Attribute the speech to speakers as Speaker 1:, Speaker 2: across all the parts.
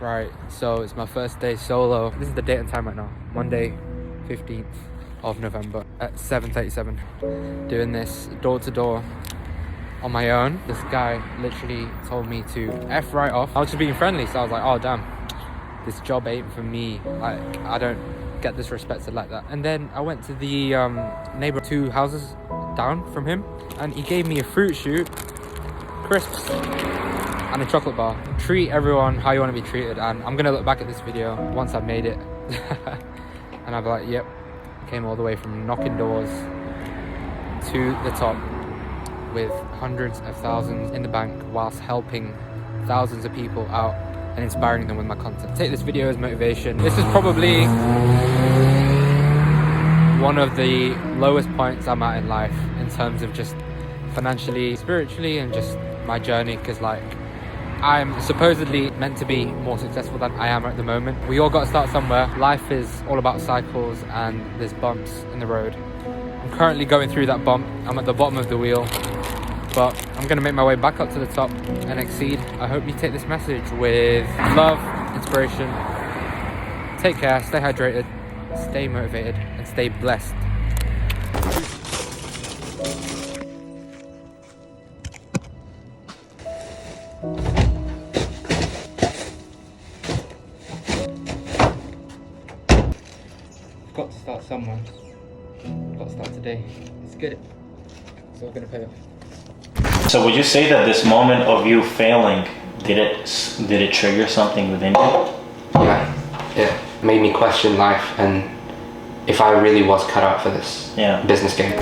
Speaker 1: Right, so it's my first day solo. This is the date and time right now. Monday, 15th of November at 7:37. Doing this door to door on my own. This guy literally told me to F right off. I was just being friendly, so I was like, oh damn, this job ain't for me. Like, I don't get disrespected like that. And then I went to the neighbor 2 houses down from him, and he gave me a fruit shoot, crisps, and a chocolate bar. Treat everyone how you want to be treated, and I'm gonna look back at this video once I've made it and I'll be like, yep, came all the way from knocking doors to the top with hundreds of thousands in the bank whilst helping thousands of people out and inspiring them with my content. Take this video as motivation. This is probably one of the lowest points I'm at in life in terms of just financially, spiritually, and just my journey, because like, I'm supposedly meant to be more successful than I am at the moment. We all got to start somewhere. Life is all about cycles and there's bumps in the road. I'm currently going through that bump. I'm at the bottom of the wheel, but I'm gonna make my way back up to the top and exceed. I hope you take this message with love, inspiration. Take care, stay hydrated, stay motivated, and stay blessed. Got to start somewhere. Got to start today. Let's get it. It's all gonna pay off.
Speaker 2: So would you say that this moment of you failing, did it trigger something within you?
Speaker 3: Yeah, it made me question life and if I really was cut out for this business game.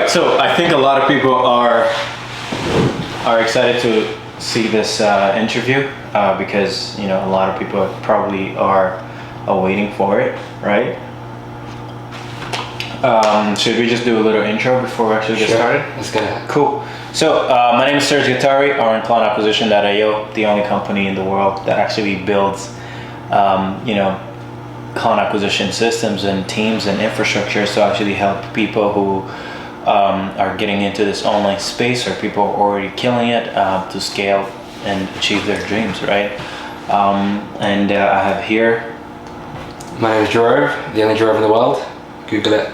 Speaker 2: So I think a lot of people are excited to see this interview because, you know, a lot of people probably are waiting for it, right? Should we just do a little intro before we actually get started?
Speaker 3: Let's get it.
Speaker 2: Cool. So my name is Serge Gatari, or clientacquisition.io, the only company in the world that actually builds, you know, client acquisition systems and teams and infrastructure to actually help people who are getting into this online space, or people are already killing it, to scale and achieve their dreams, right? And I have here.
Speaker 3: My name is Jerome, the only Jerome in the world. Google it.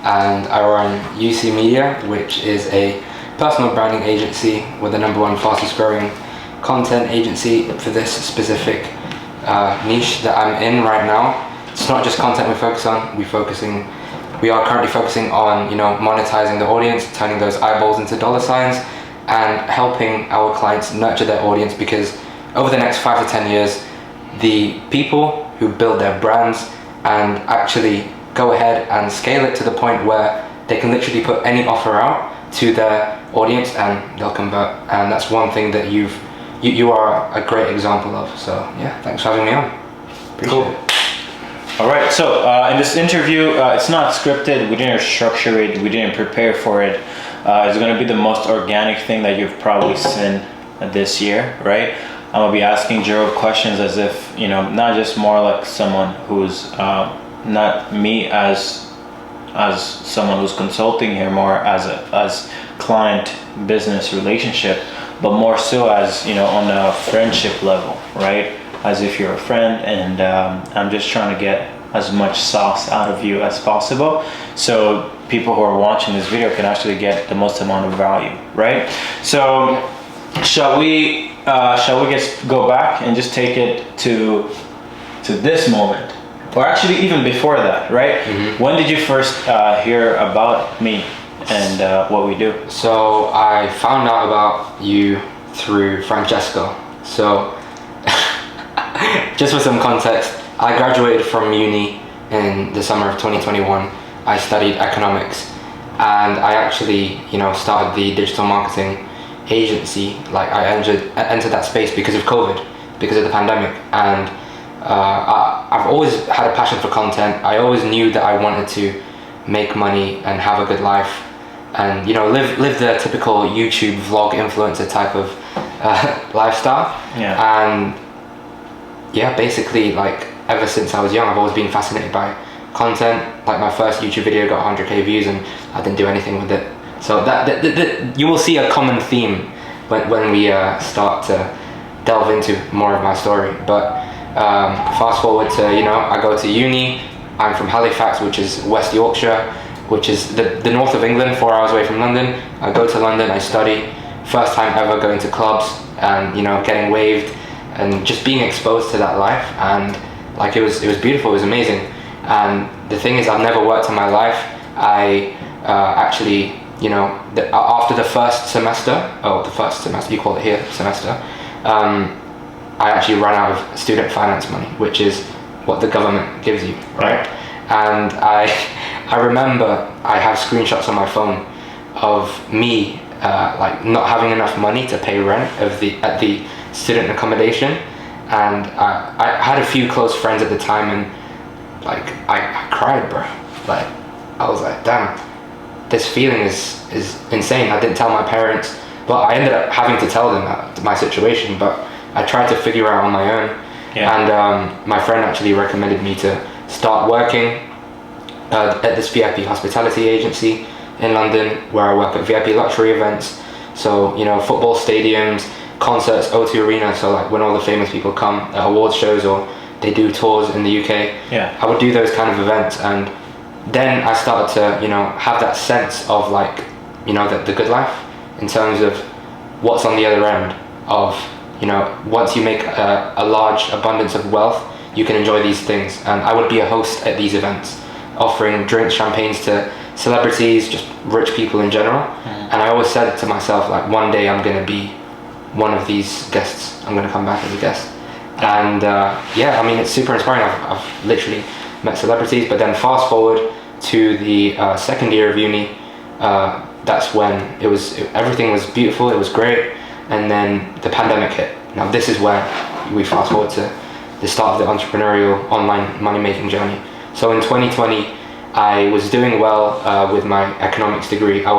Speaker 3: And I run UC Media, which is a personal branding agency. We're the #1 fastest growing content agency for this specific niche that I'm in right now. It's not just content we focus on. We are currently focusing on, you know, monetizing the audience, turning those eyeballs into dollar signs, and helping our clients nurture their audience, because over the next 5 to 10 years, the people who build their brands and actually go ahead and scale it to the point where they can literally put any offer out to their audience and they'll convert. And that's one thing that you are a great example of. So yeah, thanks for having me on. Appreciate it.
Speaker 2: All right, so in this interview, it's not scripted. We didn't structure it. We didn't prepare for it. It's going to be the most organic thing that you've probably seen this year, right? I'm going to be asking Gerald questions as if, you know, not just more like someone who's not me as someone who's consulting here, more as client business relationship, but more so as, you know, on a friendship level, right? As if you're a friend, and I'm just trying to get as much sauce out of you as possible, so people who are watching this video can actually get the most amount of value, right? So shall we just go back and just take it to this moment, or actually even before that, right? Mm-hmm. When did you first hear about me and what we do?
Speaker 3: So I found out about you through Francesco. So just for some context, I graduated from uni in the summer of 2021. I studied economics, and I actually, you know, started the digital marketing agency, like I entered that space because of COVID, because of the pandemic, and I've always had a passion for content. I always knew that I wanted to make money and have a good life, and live the typical YouTube vlog influencer type of lifestyle. And basically, like, ever since I was young, I've always been fascinated by content. Like, my first YouTube video got 100k views and I didn't do anything with it. So that you will see a common theme when we start to delve into more of my story. But fast forward to, I go to uni. I'm from Halifax, which is West Yorkshire, which is the north of England, 4 hours away from London. I go to London, I study. First time ever going to clubs and, getting waved and just being exposed to that life. And like, it was beautiful, it was amazing. And the thing is, I've never worked in my life. I actually, after the first semester, you call it here, semester, I actually ran out of student finance money, which is what the government gives you, right? And I remember I have screenshots on my phone of me like not having enough money to pay rent at the student accommodation, and I had a few close friends at the time, and like I cried, bro. Like, I was like, damn, this feeling is insane. I didn't tell my parents. Well, I ended up having to tell them my situation, but I tried to figure out on my own. And my friend actually recommended me to start working at this VIP hospitality agency in London, where I work at VIP luxury events. So, football stadiums, concerts, O2 Arena. So like when all the famous people come at awards shows or they do tours in the UK, I would do those kind of events. And then I started to, have that sense of like, the good life, in terms of what's on the other end of, once you make a large abundance of wealth, you can enjoy these things. And I would be a host at these events, offering drinks, champagnes to celebrities, just rich people in general. And I always said to myself, like, one day I'm going to be one of these guests. I'm going to come back as a guest. And it's super inspiring. I've literally met celebrities. But then fast forward to the second year of uni, that's when everything was beautiful, it was great. And then the pandemic hit. Now this is where we fast forward to the start of the entrepreneurial online money-making journey. So in 2020, I was doing well with my economics degree. I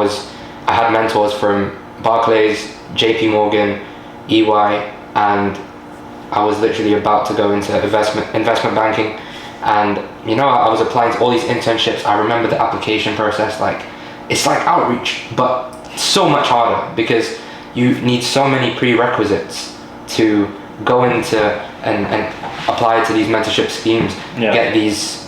Speaker 3: had mentors from Barclays, JP Morgan, EY, and I was literally about to go into investment banking. And I was applying to all these internships. I remember the application process, like, it's like outreach, but so much harder, because you need so many prerequisites to go into and apply to these mentorship schemes, get these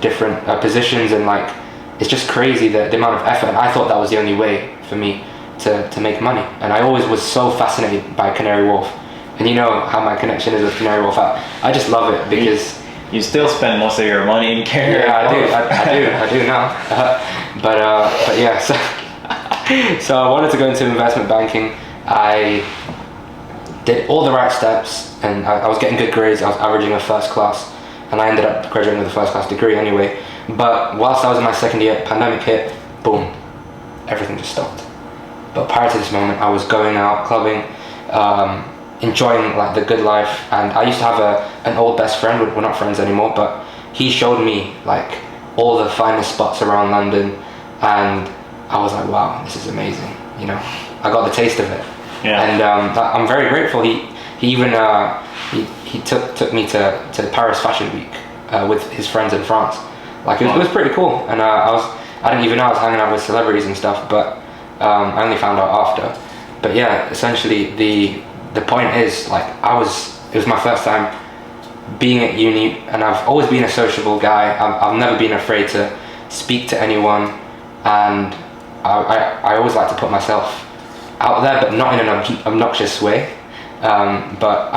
Speaker 3: different positions, and like, it's just crazy the amount of effort. And I thought that was the only way for me to make money. And I always was so fascinated by Canary Wharf. And you know how my connection is with Canary Wharf. I just love it because
Speaker 2: you still spend most of your money in Canary Wharf.
Speaker 3: I do now. But yeah, so I wanted to go into investment banking. I did all the right steps, and I was getting good grades. I was averaging a first class, and I ended up graduating with a first class degree anyway. But whilst I was in my second year, pandemic hit, boom, everything just stopped. But prior to this moment, I was going out clubbing, enjoying like the good life. And I used to have an old best friend. We're not friends anymore, but he showed me like all the finest spots around London, and I was like, wow, this is amazing. I got the taste of it. And I'm very grateful. He even he took me to Paris Fashion Week with his friends in France. Like, it was pretty cool. And I didn't even know I was hanging out with celebrities and stuff, but I only found out after. But yeah, essentially the point is, like, it was my first time being at uni, and I've always been a sociable guy. I've never been afraid to speak to anyone, and I always like to put myself out there, but not in an obnoxious way. But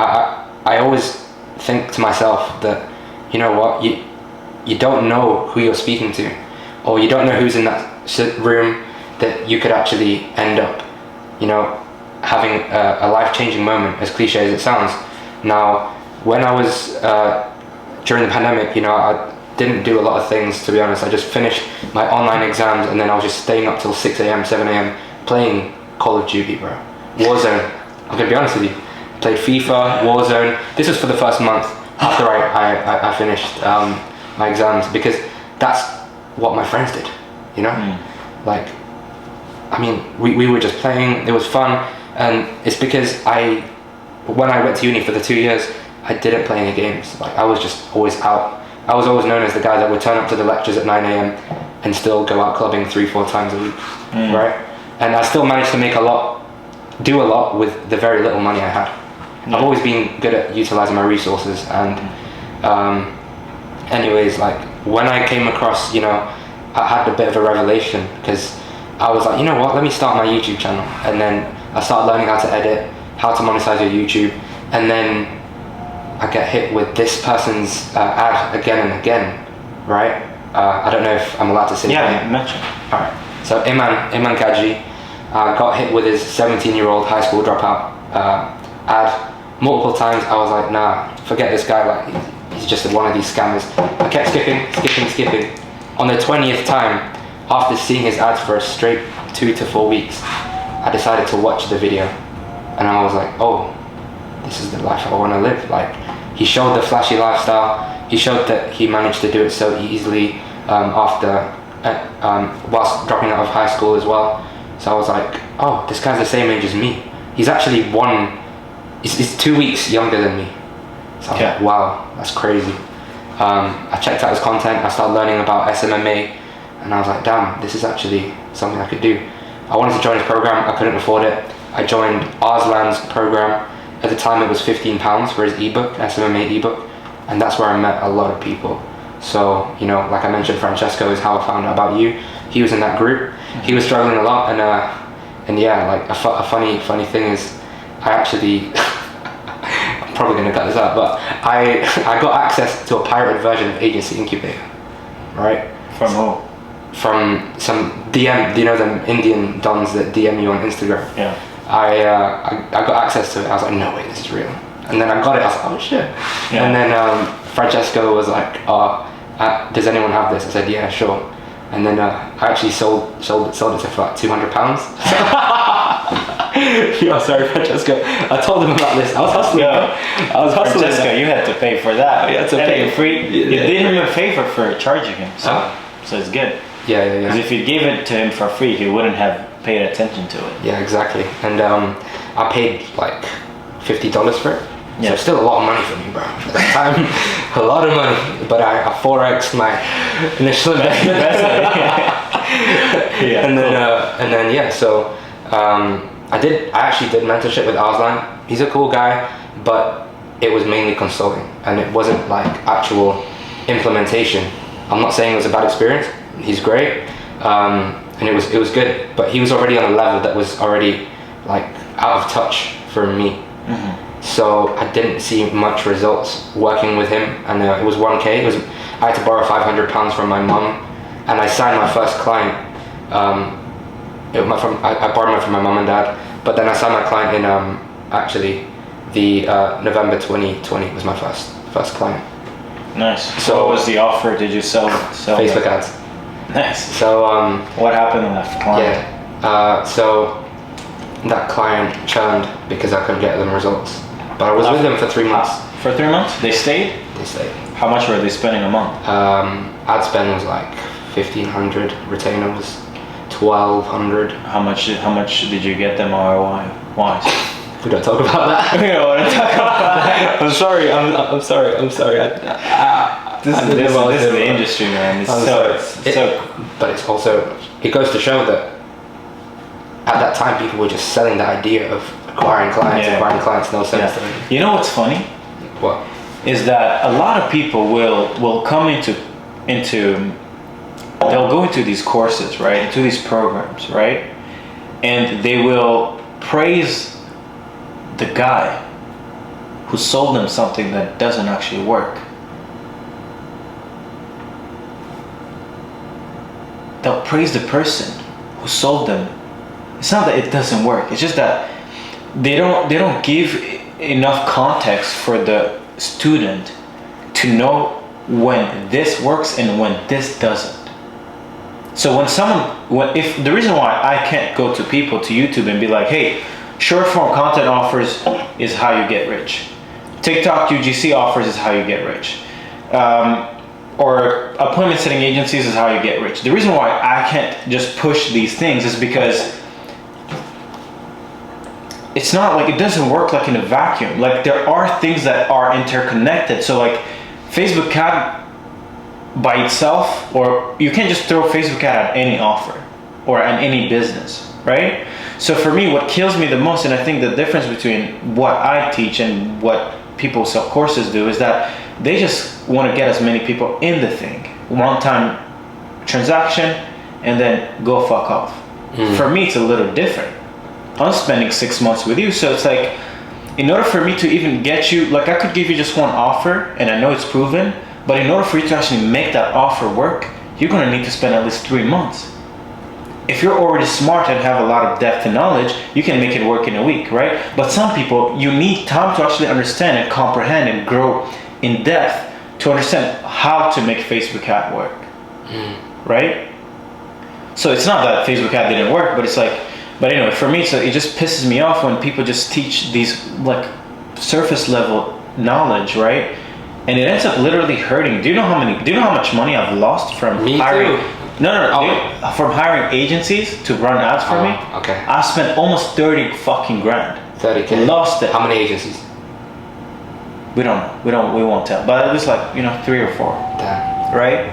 Speaker 3: I always think to myself that, you know what, you don't know who you're speaking to, or you don't know who's in that room that you could actually end up, having a life-changing moment, as cliche as it sounds. Now, when I was during the pandemic, I didn't do a lot of things, to be honest. I just finished my online exams, and then I was just staying up till 6 a.m, 7 a.m, playing Call of Duty, bro. Warzone. I'm gonna be honest with you. Played FIFA, Warzone. This was for the first month after I finished my exams, because that's what my friends did, you know? Like, I mean, we were just playing, it was fun, and it's because when I went to uni for the 2 years, I didn't play any games. Like, I was just always out. I was always known as the guy that would turn up to the lectures at 9 a.m. and still go out clubbing 3-4 times a week, right? And I still managed to do a lot with the very little money I had. I've always been good at utilizing my resources, and anyways, like, when I came across, you know, I had a bit of a revelation, because I was like, you know what, let me start my YouTube channel. And then I started learning how to edit, how to monetize your YouTube, and then I get hit with this person's ad again and again, right? I don't know if I'm allowed to say
Speaker 2: Yeah,
Speaker 3: that.
Speaker 2: mention.
Speaker 3: Alright, so Iman Gaji got hit with his 17-year-old high school dropout ad multiple times. I was like, nah, forget this guy, like, he's just one of these scammers. I kept skipping. On the 20th time, after seeing his ads for a straight 2 to 4 weeks, I decided to watch the video, and I was like, oh, this is the life I want to live. Like, he showed the flashy lifestyle. He showed that he managed to do it so easily whilst dropping out of high school as well. So I was like, oh, this guy's the same age as me. He's actually he's 2 weeks younger than me. So I was like, wow, that's crazy. I checked out his content. I started learning about SMMA, and I was like, damn, this is actually something I could do. I wanted to join his program. I couldn't afford it. I joined Arslan's program. At the time, it was £15 for his ebook, SMMA ebook, and that's where I met a lot of people. So, you know, like I mentioned, Francesco is how I found out about you. He was in that group. He was struggling a lot, and yeah, like a funny thing is, I actually, I'm probably gonna cut this out, but I got access to a pirated version of Agency Incubator, right?
Speaker 2: From who?
Speaker 3: From some DM, you know, them Indian dons that DM you on Instagram.
Speaker 2: Yeah.
Speaker 3: I got access to it. I was like, no way, this is real. And then I got it. I was like, oh shit.
Speaker 2: Yeah.
Speaker 3: And then Francesco was like, does anyone have this? I said, yeah, sure. And then I actually sold it for like £200. Yo, sorry, Francesco. I told him about this. I was hustling.
Speaker 2: Francesco, you had to pay for that.
Speaker 3: You had to pay.
Speaker 2: Free. You didn't even pay for charging him. So it's good.
Speaker 3: Yeah.
Speaker 2: Because if you gave it to him for free, he wouldn't have paid attention to it.
Speaker 3: Yeah, exactly. And I paid like $50 for it.
Speaker 2: Yeah.
Speaker 3: So still a lot of money for me, bro. At that time, a lot of money. But I 4x'd my initial investment.
Speaker 2: Yeah.
Speaker 3: And then yeah. So I actually did mentorship with Arslan. He's a cool guy, but it was mainly consulting, and it wasn't like actual implementation. I'm not saying it was a bad experience. He's great, and it was good. But he was already on a level that was already like out of touch for me. So I didn't see much results working with him, and it was 1K. I had to borrow £500 from my mum, and I signed my first client. I borrowed it from my mum and dad, but then I signed my client in actually the November 2020 was my first client.
Speaker 2: Nice.
Speaker 3: So
Speaker 2: what was the offer? Did you sell
Speaker 3: Facebook ads?
Speaker 2: Nice.
Speaker 3: So
Speaker 2: what happened in that client?
Speaker 3: Yeah. So that client churned because I couldn't get them results. But I was with them for 3 months.
Speaker 2: For 3 months? They stayed?
Speaker 3: They stayed.
Speaker 2: How much were they spending a month?
Speaker 3: Ad spend was like 1,500. Retainer was 1,200.
Speaker 2: How much did you get them ROI wise?
Speaker 3: We don't talk about that.
Speaker 2: We don't want to talk about that.
Speaker 3: I'm sorry.
Speaker 2: This is the industry, man. It's
Speaker 3: but it's also, it goes to show that at that time people were just selling the idea of acquiring clients, no sense to me.
Speaker 2: You know what's funny?
Speaker 3: What?
Speaker 2: Is that a lot of people will come into they'll go into these courses, right? Into these programs, right? And they will praise the guy who sold them something that doesn't actually work. They'll praise the person who sold them. It's not that it doesn't work. It's just that they don't give enough context for the student to know when this works and when this doesn't. So if the reason why I can't go to people to YouTube and be like, hey, short form content offers is how you get rich. TikTok UGC offers is how you get rich. Or appointment setting agencies is how you get rich. The reason why I can't just push these things is because it's not like, it doesn't work like in a vacuum. Like there are things that are interconnected. So like Facebook ad by itself, or you can't just throw Facebook ad at any offer or at any business, right? So for me, what kills me the most, and I think the difference between what I teach and what people sell courses do, is that they just want to get as many people in the thing, one time transaction, and then go fuck off. For me, it's a little different. I'm spending 6 months with you, so it's like, in order for me to even get you, like I could give you just one offer, and I know it's proven, but in order for you to actually make that offer work, you're going to need to spend at least 3 months. If you're already smart and have a lot of depth and knowledge, you can make it work in a week, right? But some people, you need time to actually understand and comprehend and grow in depth to understand how to make Facebook ad work, right? So it's not that Facebook ad didn't work, but it's like, but anyway, for me, it just pisses me off when people just teach these like surface level knowledge, right? And it ends up literally hurting. Do you know how much money I've lost from hiring?
Speaker 3: Too.
Speaker 2: No. From hiring agencies to run ads for me.
Speaker 3: Okay.
Speaker 2: I spent almost 30 fucking grand.
Speaker 3: 30K.
Speaker 2: Lost it.
Speaker 3: How many agencies?
Speaker 2: We don't know. We won't tell. But it was like, 3 or 4.
Speaker 3: Damn.
Speaker 2: Right?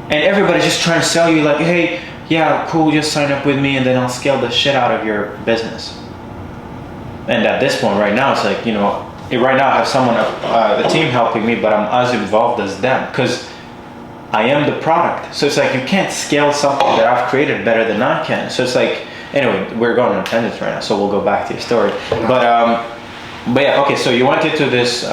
Speaker 2: And everybody's just trying to sell you like, hey, yeah, cool, just sign up with me and then I'll scale the shit out of your business. And at this point right now, it's like, right now I have someone, the team helping me, but I'm as involved as them because I am the product. So it's like, you can't scale something that I've created better than I can. So it's like, anyway, we're going on tangents right now, so we'll go back to your story. But yeah, okay, so you went into this,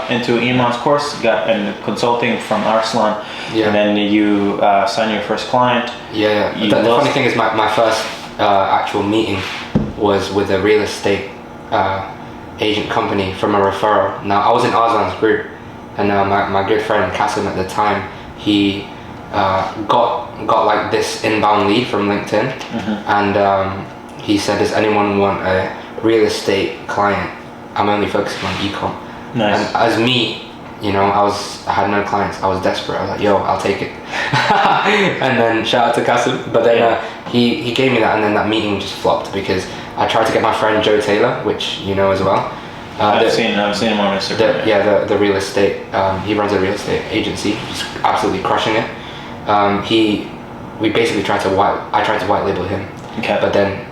Speaker 2: into Iman's course, got consulting from Arslan, and then you signed your first client.
Speaker 3: Yeah. The funny thing is my first actual meeting was with a real estate agent company from a referral. Now, I was in Arslan's group, and my good friend Kasim at the time, he got like this inbound lead from LinkedIn, and he said, does anyone want a real estate client? I'm only focusing on e-com.
Speaker 2: Nice.
Speaker 3: And as me, I had no clients. I was desperate. I was like, yo, I'll take it. And then shout out to Kasim. But then he gave me that, and then that meeting just flopped because I tried to get my friend Joe Taylor, which you know as well.
Speaker 2: I've seen him on Instagram.
Speaker 3: The real estate. He runs a real estate agency, just absolutely crushing it. I tried to white label him.
Speaker 2: Okay.
Speaker 3: But then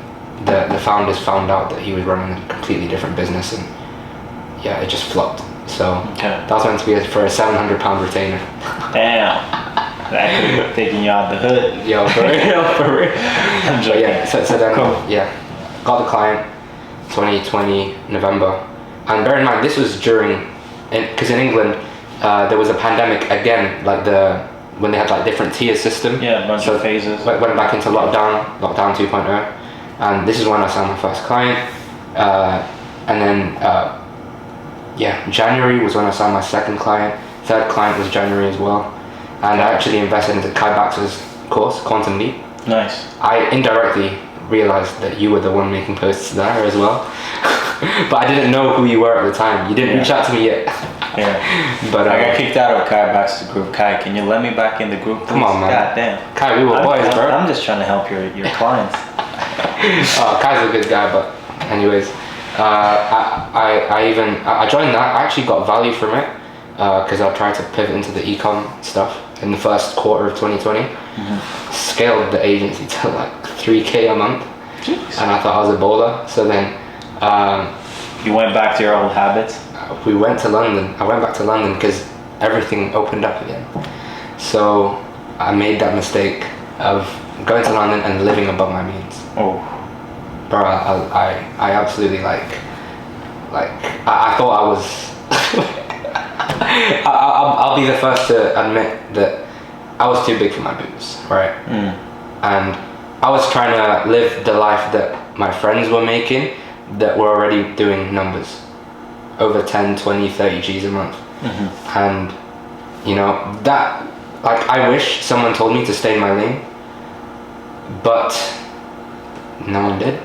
Speaker 3: the founders found out that he was running a completely different business, and it just flopped. So that was meant to be for a £700 retainer.
Speaker 2: Damn, that could have taken you out the hood.
Speaker 3: Yo, for real.
Speaker 2: I'm joking.
Speaker 3: So then got the client 2020 November, and bear in mind this was because in England there was a pandemic again, like when they had like different tier system.
Speaker 2: Yeah, a bunch of phases.
Speaker 3: Went back into lockdown 2.0. And this is when I signed my first client, and then January was when I signed my second client. Third client was January as well, and I actually invested into Kai Baxter's course, Quantum Leap.
Speaker 2: Nice.
Speaker 3: I indirectly realized that you were the one making posts there as well, but I didn't know who you were at the time. You didn't reach out to me yet.
Speaker 2: Yeah.
Speaker 3: But
Speaker 2: I got kicked out of Kai Baxter's group. Kai, can you let me back in the group, please?
Speaker 3: Come on, man.
Speaker 2: God damn.
Speaker 3: Kai, we were boys, bro.
Speaker 2: I'm just trying to help your clients.
Speaker 3: Kai's a good guy, but anyways, I joined that. I actually got value from it because I tried to pivot into the e-com stuff in the first quarter of 2020. Scaled the agency to like 3K a month. Jeez. And I thought I was a bowler. So then
Speaker 2: you went back to your old habits?
Speaker 3: We went to London. I went back to London because everything opened up again. So I made that mistake of going to London and living above my means.
Speaker 2: Oh,
Speaker 3: bro, I absolutely I thought I was. I'll be the first to admit that I was too big for my boots, right? And I was trying to live the life that my friends were making, that were already doing numbers over 10, 20, 30 G's a month. And that, I wish someone told me to stay in my lane, but no one did.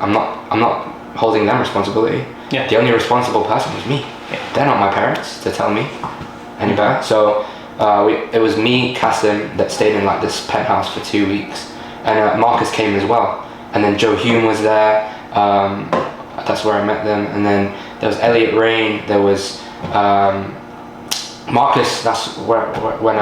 Speaker 3: I'm not holding them responsibility.
Speaker 2: Yeah.
Speaker 3: The only responsible person was me.
Speaker 2: Yeah.
Speaker 3: They're not my parents to tell me any better. So it was me, Kasim, that stayed in like this penthouse for 2 weeks, and Marcus came as well. And then Joe Hume was there. That's where I met them. And then there was Elliot Rain. There was Marcus. That's when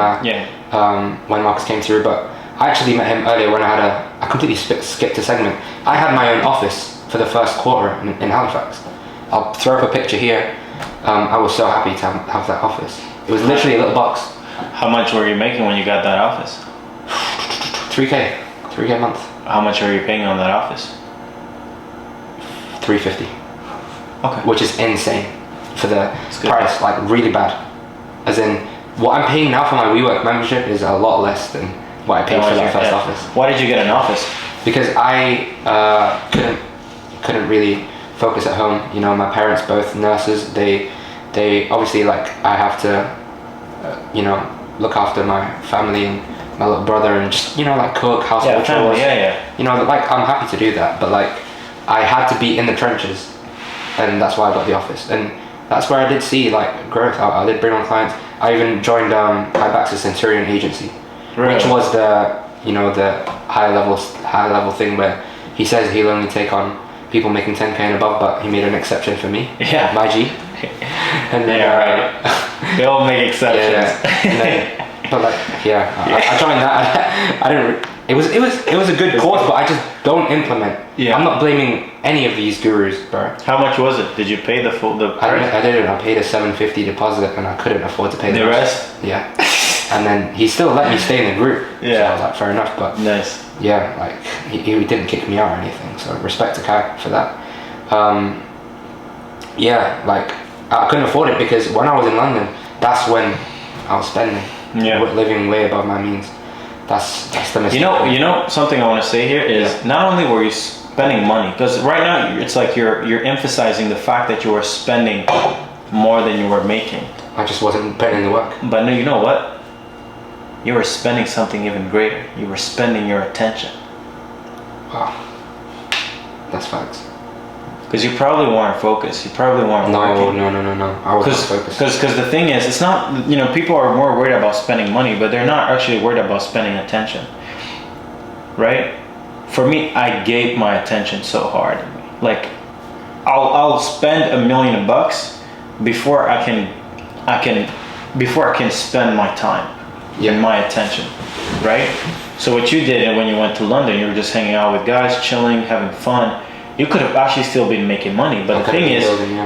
Speaker 3: Marcus came through. But I actually met him earlier when I completely skipped a segment. I had my own office for the first quarter in Halifax. I'll throw up a picture here. I was so happy to have that office. It was literally a little box.
Speaker 2: How much were you making when you got that office?
Speaker 3: 3K a month.
Speaker 2: How much are you paying on that office?
Speaker 3: $350.
Speaker 2: Okay.
Speaker 3: Which is insane for the
Speaker 2: good.
Speaker 3: price, like really bad. As in, what I'm paying now for my WeWork membership is a lot less than what I paid for that first office.
Speaker 2: Why did you get an office?
Speaker 3: Because I couldn't really focus at home. You know, my parents both nurses. They obviously, like, I have to look after my family and my little brother and just like cook, household chores.
Speaker 2: Yeah.
Speaker 3: You know, like, I'm happy to do that, but like I had to be in the trenches, and that's why I got the office, and that's where I did see like growth. I did bring on clients. I even joined Ibax's Centurion agency,
Speaker 2: Really?
Speaker 3: which was the high level thing where he says he'll only take on people making 10K and above, but he made an exception for me.
Speaker 2: Yeah.
Speaker 3: My G. And then
Speaker 2: right. They all make exceptions.
Speaker 3: Yeah. But like, I joined that. I didn't. It was a good course, but I just don't implement.
Speaker 2: Yeah.
Speaker 3: I'm not blaming any of these gurus, bro.
Speaker 2: How much was it? Did you pay the price?
Speaker 3: I didn't. I paid a $750 deposit, and I couldn't afford to pay
Speaker 2: The rest?
Speaker 3: Yeah. And then he still let me stay in the group.
Speaker 2: Yeah.
Speaker 3: So I was like, fair enough, but
Speaker 2: Nice.
Speaker 3: yeah, like he didn't kick me out or anything. So respect to Kai for that. Yeah, like I couldn't afford it because when I was in London, that's when I was spending.
Speaker 2: Yeah.
Speaker 3: Living way above my means. That's the mistake.
Speaker 2: You know something I want to say here is not only were you spending money, because right now it's like you're emphasizing the fact that you were spending more than you were making.
Speaker 3: I just wasn't putting in the work.
Speaker 2: But no, you know what? You were spending something even greater. You were spending your attention.
Speaker 3: Wow. That's facts.
Speaker 2: Because you probably weren't focused. You probably weren't working.
Speaker 3: No. I wasn't focused.
Speaker 2: Because the thing is, it's not, people are more worried about spending money, but they're not actually worried about spending attention. Right? For me, I gave my attention so hard. Like, I'll spend $1 million before I can spend my time and my attention. Right? So what you did when you went to London, you were just hanging out with guys, chilling, having fun. You could have actually still been making money, but the thing is,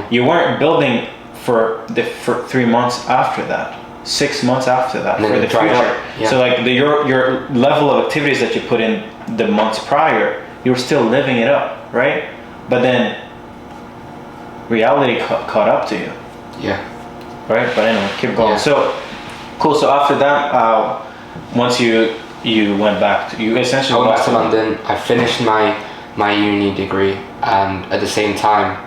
Speaker 2: you weren't building for 3 months after that, 6 months after that, for the future.
Speaker 3: Yeah.
Speaker 2: So like your level of activities that you put in the months prior, you were still living it up, right? But then reality caught up to you.
Speaker 3: Yeah.
Speaker 2: Right. But anyway, keep going.
Speaker 3: Yeah.
Speaker 2: So cool. So after that, once you went back, you essentially
Speaker 3: I went back to London. I finished my uni degree, and at the same time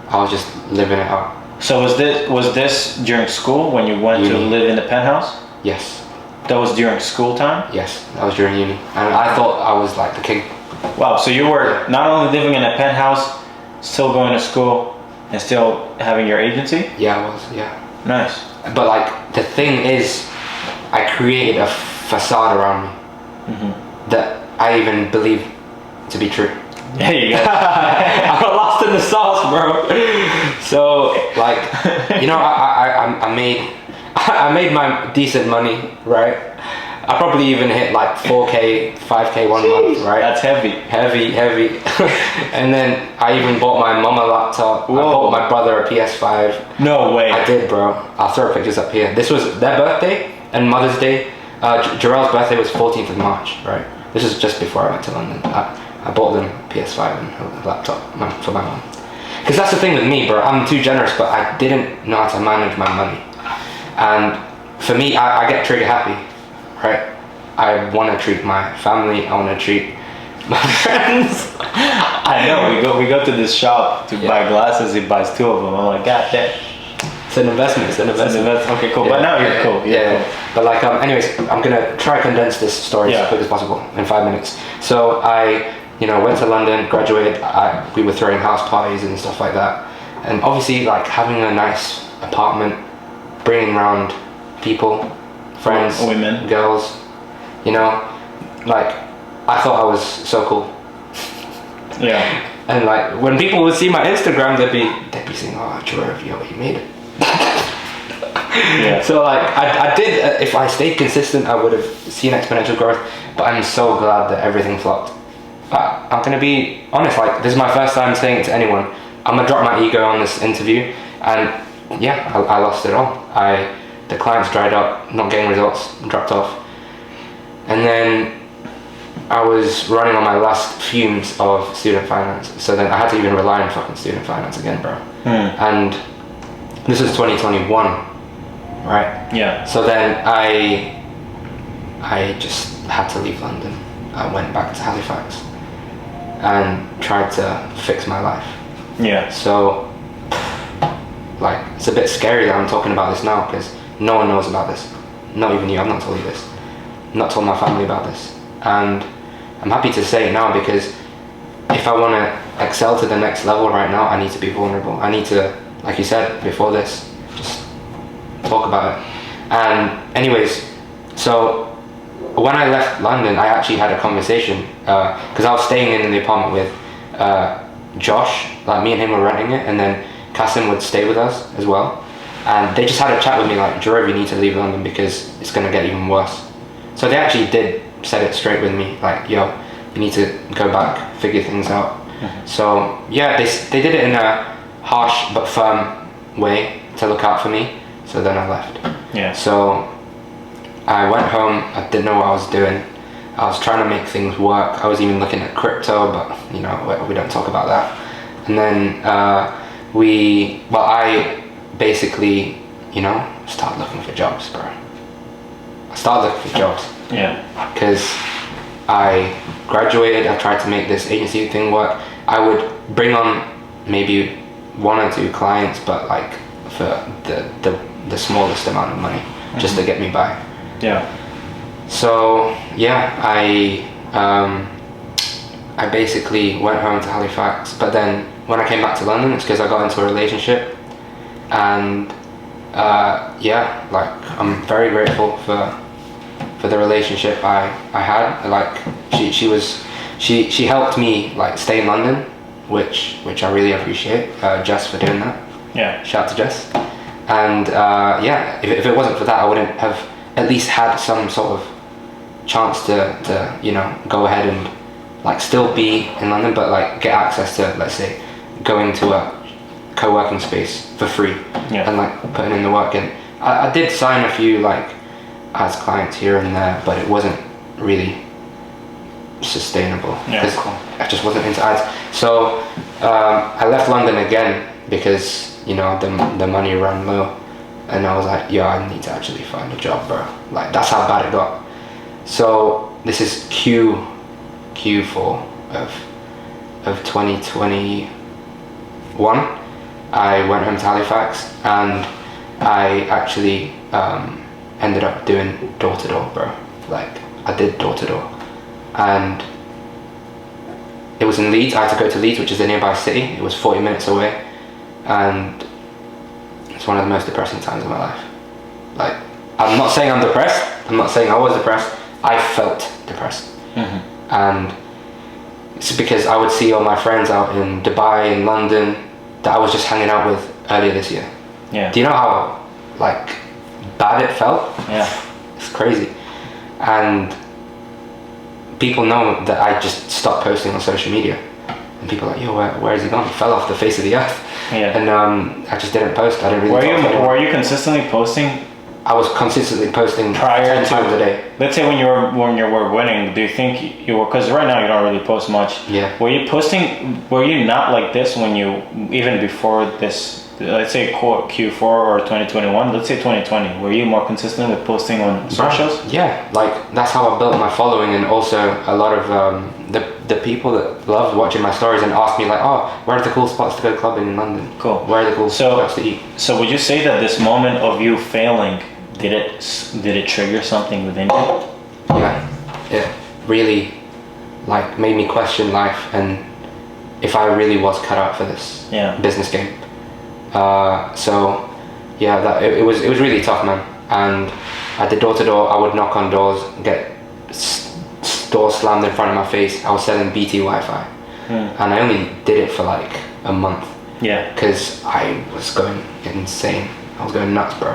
Speaker 3: I was just living it out.
Speaker 2: So was this during school when you went to live in the penthouse?
Speaker 3: Yes.
Speaker 2: That was during school time?
Speaker 3: Yes, that was during uni, and I thought I was like the king.
Speaker 2: Wow, so you were not only living in a penthouse, still going to school and still having your agency?
Speaker 3: Yeah, I was, yeah.
Speaker 2: Nice.
Speaker 3: But like the thing is, I created a facade around me that I even believe to be true.
Speaker 2: There you go.
Speaker 3: I got lost in the sauce, bro. So like, I made my decent money, right? I probably even hit like 4K, 5K one month, right?
Speaker 2: That's heavy.
Speaker 3: Heavy. And then I even bought my mom a laptop.
Speaker 2: Whoa.
Speaker 3: I bought my brother a PS5.
Speaker 2: No way.
Speaker 3: I did, bro. I'll throw pictures up here. This was their birthday and Mother's Day. Jarrell's birthday was 14th of March, right? This is just before I went to London. I bought them a PS5 and a laptop for my mom. Because that's the thing with me, bro. I'm too generous, but I didn't know how to manage my money. And for me, I get trigger happy, right? I want to treat my family. I want to treat my friends.
Speaker 2: I know. We go to this shop to buy glasses. He buys 2 of them. I'm like, God damn.
Speaker 3: It's an investment.
Speaker 2: Okay, cool.
Speaker 3: Yeah.
Speaker 2: But now you're cool.
Speaker 3: Yeah. But like, anyways, I'm gonna try to condense this story as quick as possible in 5 minutes. So I, went to London, graduated. We were throwing house parties and stuff like that, and obviously like having a nice apartment, bringing around people, friends,
Speaker 2: women,
Speaker 3: girls, like I thought I was so cool.
Speaker 2: Yeah.
Speaker 3: And like when people would see my Instagram, they'd be saying, "Oh, Jerome, you made it."
Speaker 2: Yeah.
Speaker 3: So like I did. If I stayed consistent, I would have seen exponential growth. But I'm so glad that everything flopped. I'm gonna be honest. Like this is my first time saying it to anyone. I'm gonna drop my ego on this interview, and yeah, I lost it all. The clients dried up, not getting results, dropped off, and then I was running on my last fumes of student finance. So then I had to even rely on fucking student finance again, bro. And this is 2021, right?
Speaker 2: Yeah.
Speaker 3: So then I just had to leave London. I went back to Halifax and tried to fix my life.
Speaker 2: Yeah.
Speaker 3: So like it's a bit scary that I'm talking about this now because no one knows about this. Not even you. I've not told you this. I've not told my family about this. And I'm happy to say it now because if I want to excel to the next level right now, I need to be vulnerable. I need to, like you said before this, just talk about it. And anyways, so when I left London, I actually had a conversation because I was staying in the apartment with Josh. Like me and him were renting it, and then Kasim would stay with us as well. And they just had a chat with me like, Jerome, you need to leave London because it's going to get even worse. So they actually did said it straight with me, like, yo, you need to go back, figure things out. So yeah, they did it in a harsh but firm way to look out for me. So then I left.
Speaker 2: Yeah.
Speaker 3: So I went home. I didn't know what I was doing. I was trying to make things work. I was even looking at crypto, but we don't talk about that. And then I basically started looking for jobs, bro. I started looking for jobs.
Speaker 2: Yeah.
Speaker 3: Because I graduated, I tried to make this agency thing work. I would bring on maybe 1 or 2 clients, but like for the smallest amount of money, just to get me by.
Speaker 2: Yeah.
Speaker 3: So yeah, I basically went home to Halifax, but then when I came back to London, it's because I got into a relationship, and I'm very grateful for the relationship I had. Like she helped me like stay in London, which I really appreciate Jess for doing that.
Speaker 2: Yeah.
Speaker 3: Shout out to Jess. And if it wasn't for that, I wouldn't have at least had some sort of chance to go ahead and like still be in London, but like get access to, let's say, going to a co-working space for free.
Speaker 2: Yeah.
Speaker 3: And like putting in the work. And I did sign a few like as clients here and there, but it wasn't really sustainable because I just wasn't into ads. So I left London again because the money ran low, and I was like, yo, I need to actually find a job, bro. Like that's how bad it got. So this is Q4 of 2021. I went home to Halifax and I actually ended up doing door-to-door, bro. Like I did door-to-door, and it was in Leeds. I had to go to Leeds, which is a nearby city. It was 40 minutes away, and it's one of the most depressing times of my life. Like, I'm not saying I'm depressed. I'm not saying I was depressed. I felt depressed. And it's because I would see all my friends out in Dubai and London that I was just hanging out with earlier this year.
Speaker 2: Yeah.
Speaker 3: Do you know how like bad it felt?
Speaker 2: Yeah.
Speaker 3: It's crazy. And people know that I just stopped posting on social media, and people are like, yo, where has he gone? He fell off the face of the earth.
Speaker 2: Yeah.
Speaker 3: And I just didn't post. I didn't really.
Speaker 2: Were you consistently posting?
Speaker 3: I was consistently posting
Speaker 2: prior
Speaker 3: 10
Speaker 2: to
Speaker 3: times a day.
Speaker 2: Let's say when you were winning, do you think you were? Because right now you don't really post much.
Speaker 3: Yeah.
Speaker 2: Were you posting? Were you not like this when you even before this let's say Q4 or 2021, let's say 2020, were you more consistent with posting on socials?
Speaker 3: Yeah, like that's how I built my following, and also a lot of the people that loved watching my stories and asked me like, oh, where are the cool spots to go clubbing in London?
Speaker 2: Cool.
Speaker 3: Where are the cool spots to eat?
Speaker 2: So would you say that this moment of you failing, did it trigger something within you?
Speaker 3: Yeah, it really like made me question life and if I really was cut out for this business game. So yeah, it was really tough, man. And I did door to door. I would knock on doors, get doors slammed in front of my face. I was selling BT Wi-Fi, and I only did it for like a month.
Speaker 2: Yeah.
Speaker 3: Because I was going insane. I was going nuts, bro.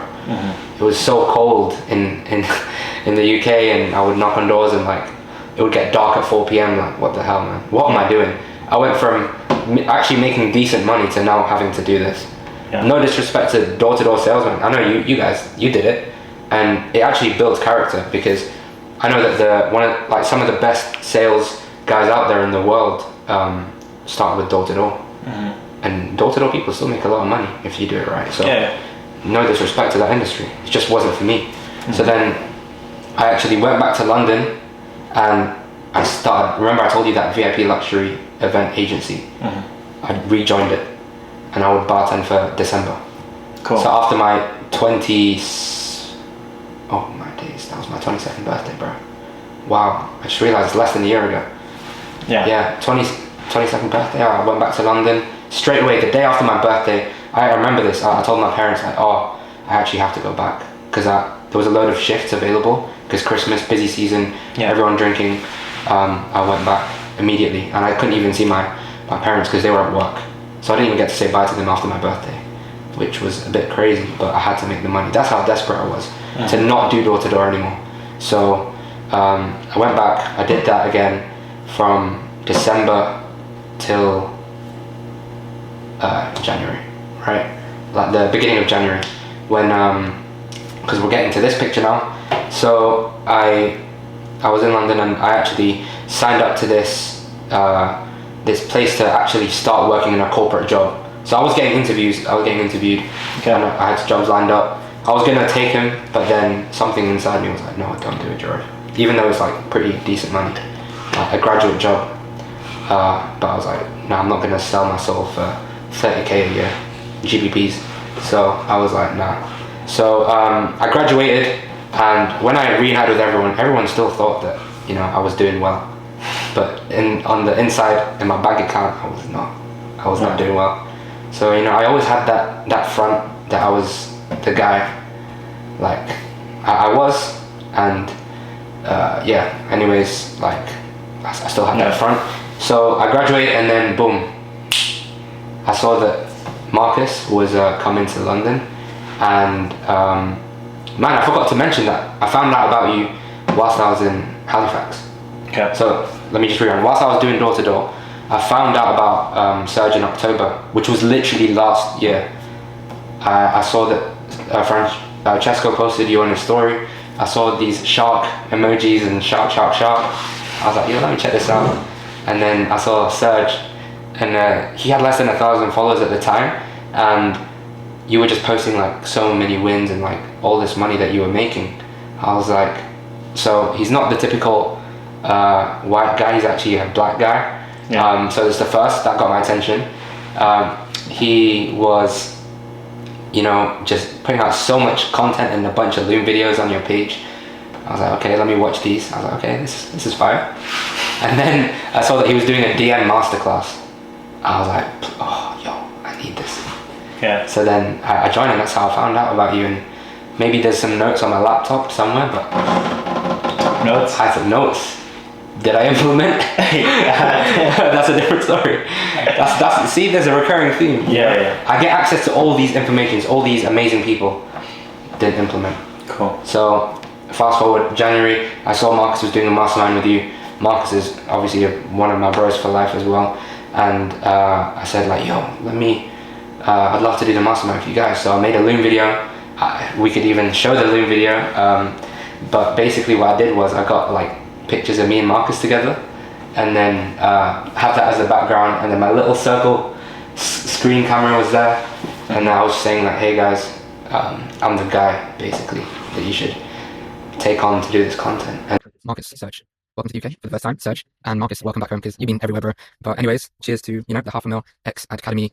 Speaker 3: It was so cold in the UK, and I would knock on doors and like it would get dark at 4 p.m. Like, what the hell, man? What am I doing? I went from actually making decent money to now having to do this. Yeah. No disrespect to door-to-door salesmen. I know you guys, you did it, and it actually builds character, because I know that some of the best sales guys out there in the world start with door-to-door, and door-to-door people still make a lot of money if you do it right. So no disrespect to that industry, it just wasn't for me. So then I actually went back to London, and I started. Remember I told you that VIP luxury event agency? I rejoined it, and I would bartend for December. Cool. So after my that was my 22nd birthday, bro. Wow, I just realised it's less than a year ago. Yeah, 22nd birthday, I went back to London. Straight away, the day after my birthday, I remember this, I told my parents, like, oh, I actually have to go back. Because there was a load of shifts available, because Christmas, busy season, everyone drinking. I went back immediately, and I couldn't even see my parents because they were at work. So I didn't even get to say bye to them after my birthday, which was a bit crazy, but I had to make the money. That's how desperate I was to not do door to door anymore. So I went back, I did that again from December till January, right? Like the beginning of January, when, because we're getting to this picture now. So I was in London, and I actually signed up to this place to actually start working in a corporate job. So I was getting interviewed, and I had jobs lined up. I was gonna take him, but then something inside me was like, no, don't do it, George. Even though it's like pretty decent money, like a graduate job. But I was like, no, I'm not gonna sell my soul for 30k a year, GBPs. So I was like, nah. So I graduated, and when I reunited with everyone still thought that, I was doing well. But on the inside, in my bank account, I was not doing well. So, I always had that front that I was the guy, like, I was, and anyways, like, I still had that front. So I graduated, and then boom, I saw that Marcus was coming to London, and man, I forgot to mention that I found out about you whilst I was in Halifax. Okay. So let me just rewind. Whilst I was doing door to door, I found out about Serge in October, which was literally last year. I saw that Francesco posted you on his story. I saw these shark emojis and shark. I was like, yo, let me check this out. And then I saw Serge, and he had less than 1,000 followers at the time, and you were just posting like so many wins and like all this money that you were making. I was like, so he's not the typical white guy, he's actually a black guy. Yeah. So it's the first that got my attention. He was, just putting out so much content and a bunch of Loom videos on your page. I was like, okay, let me watch these. I was like, okay, this is fire. And then I saw that he was doing a DM masterclass. I was like, oh, yo, I need this. Yeah. So then I joined, and that's how I found out about you. And maybe there's some notes on my laptop somewhere, but
Speaker 2: notes.
Speaker 3: I took notes. Did I implement? That's a different story. That's see, there's a recurring theme.
Speaker 2: Yeah.
Speaker 3: I get access to all these informations, all these amazing people. Didn't implement. Cool. So fast forward January, I saw Marcus was doing a mastermind with you. Marcus is obviously one of my bros for life as well. And I said like, yo, I'd love to do the mastermind for you guys. So I made a Loom video. We could even show the Loom video. But basically what I did was I got like pictures of me and Marcus together, and then have that as the background, and then my little circle screen camera was there, And I was saying like, hey guys, I'm the guy basically that you should take on to do this content. And
Speaker 1: Marcus, Serge, welcome to the UK for the first time. Serge and Marcus, welcome back home because you've been everywhere, bro. But anyways, cheers to, you know, the $500,000 X Academy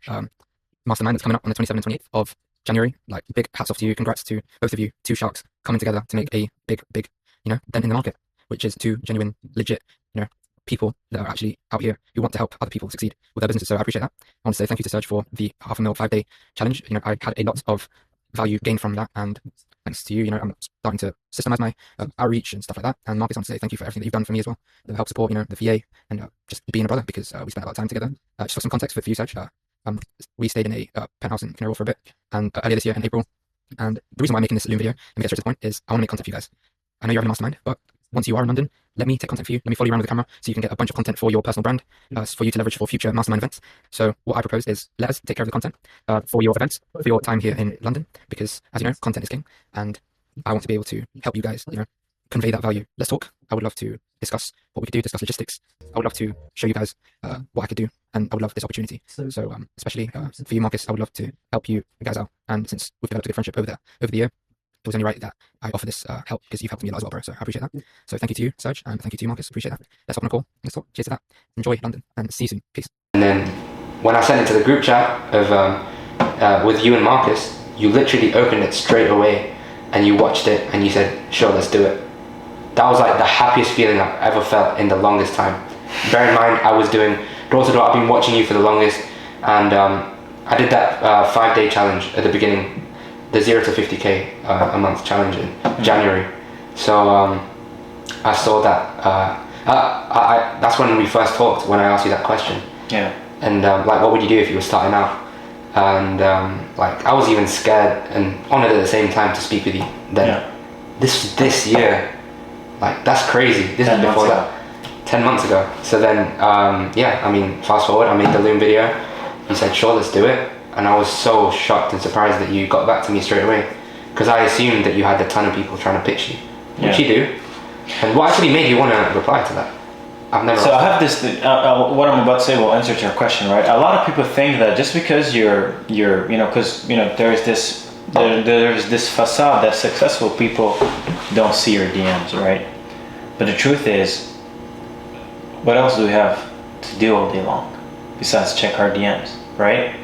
Speaker 1: mastermind that's coming up on the 27th and 28th of January. Like, big hats off to you. Congrats to both of you, two sharks coming together to make a big, you know, dent in the market, which is two genuine, legit, you know, people that are actually out here who want to help other people succeed with their businesses. So I appreciate that. I want to say thank you to Serge for the $500,000 5-day challenge. You know, I had a lot of value gained from that, and thanks to you, you know, I'm starting to systemize my outreach and stuff like that. And Marcus, I want to say thank you for everything that you've done for me as well, to help support, you know, the VA and just being a brother, because we spent a lot of time together. Just for some context for you, Serge, we stayed in a penthouse in Canary Wharf for a bit, and earlier this year in April. And the reason why I'm making this Loom video, and we get straight to the point, is I want to make content for you guys. I know you're having a mastermind, but once you are in London, let me take content for you. Let me follow you around with the camera so you can get a bunch of content for your personal brand, for you to leverage for future mastermind events. So what I propose is let us take care of the content for your events, for your time here in London, because as you know, content is king, and I want to be able to help you guys, you know, convey that value. Let's talk. I would love to discuss what we could do, discuss logistics. I would love to show you guys what I could do, and I would love this opportunity. So especially for you, Marcus, I would love to help you guys out. And since we've developed a good friendship over the year, it was only right that I offer this help, because you've helped me a lot as well, bro. So I appreciate that. So thank you to you, Serge, and thank you to you, Marcus. Appreciate that. Let's hop on a call. Let's talk. Cheers to that. Enjoy London, and see you soon. Peace.
Speaker 3: And then when I sent it to the group chat of with you and Marcus, you literally opened it straight away, and you watched it, and you said, "Sure, let's do it." That was like the happiest feeling I've ever felt in the longest time. Bear in mind, I was doing door to door. I've been watching you for the longest, and I did that 5-day challenge at the beginning. The 0 to 50k a month challenge in January. So I saw that. That's when we first talked, when I asked you that question.
Speaker 2: Yeah.
Speaker 3: And like, what would you do if you were starting out? And like, I was even scared and honored at the same time to speak with you. Then this year, like, that's crazy. This is before that. 10 months ago. So then, yeah. I mean, fast forward. I made the Loom video. You said, "Sure, let's do it." And I was so shocked and surprised that you got back to me straight away, because I assumed that you had a ton of people trying to pitch you, which you do. And what actually made you want to reply to that? I've never.
Speaker 2: So I have this. What I'm about to say will answer to your question, right? A lot of people think that just because you're you know, because you know there's this facade that successful people don't see your DMs, right? But the truth is, what else do we have to do all day long besides check our DMs, right?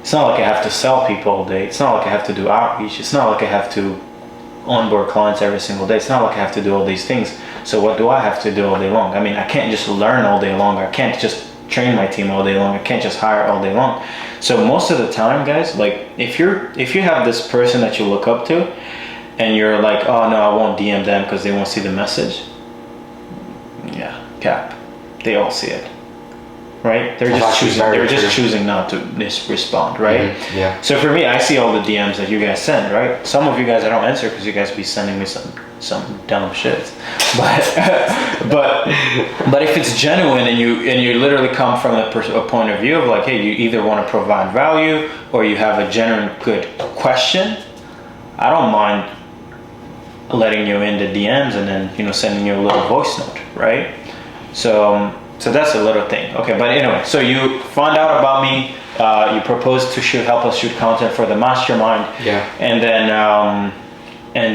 Speaker 2: It's not like I have to sell people all day. It's not like I have to do outreach. It's not like I have to onboard clients every single day. It's not like I have to do all these things. So what do I have to do all day long? I mean, I can't just learn all day long. I can't just train my team all day long. I can't just hire all day long. So most of the time, guys, like if you have this person that you look up to, and you're like, "Oh no, I won't DM them because they won't see the message." Yeah, cap. They all see it. Right? They're just choosing not to respond, right?
Speaker 3: Mm-hmm. Yeah.
Speaker 2: So for me, I see all the DMs that you guys send, right? Some of you guys I don't answer because you guys be sending me some dumb shit. But if it's genuine and you literally come from a point of view of like, hey, you either want to provide value or you have a genuine good question, I don't mind letting you in the DMs and then, you know, sending you a little voice note, right? So that's a little thing. Okay, but anyway, so you found out about me, you proposed to help us shoot content for the mastermind.
Speaker 3: Yeah.
Speaker 2: And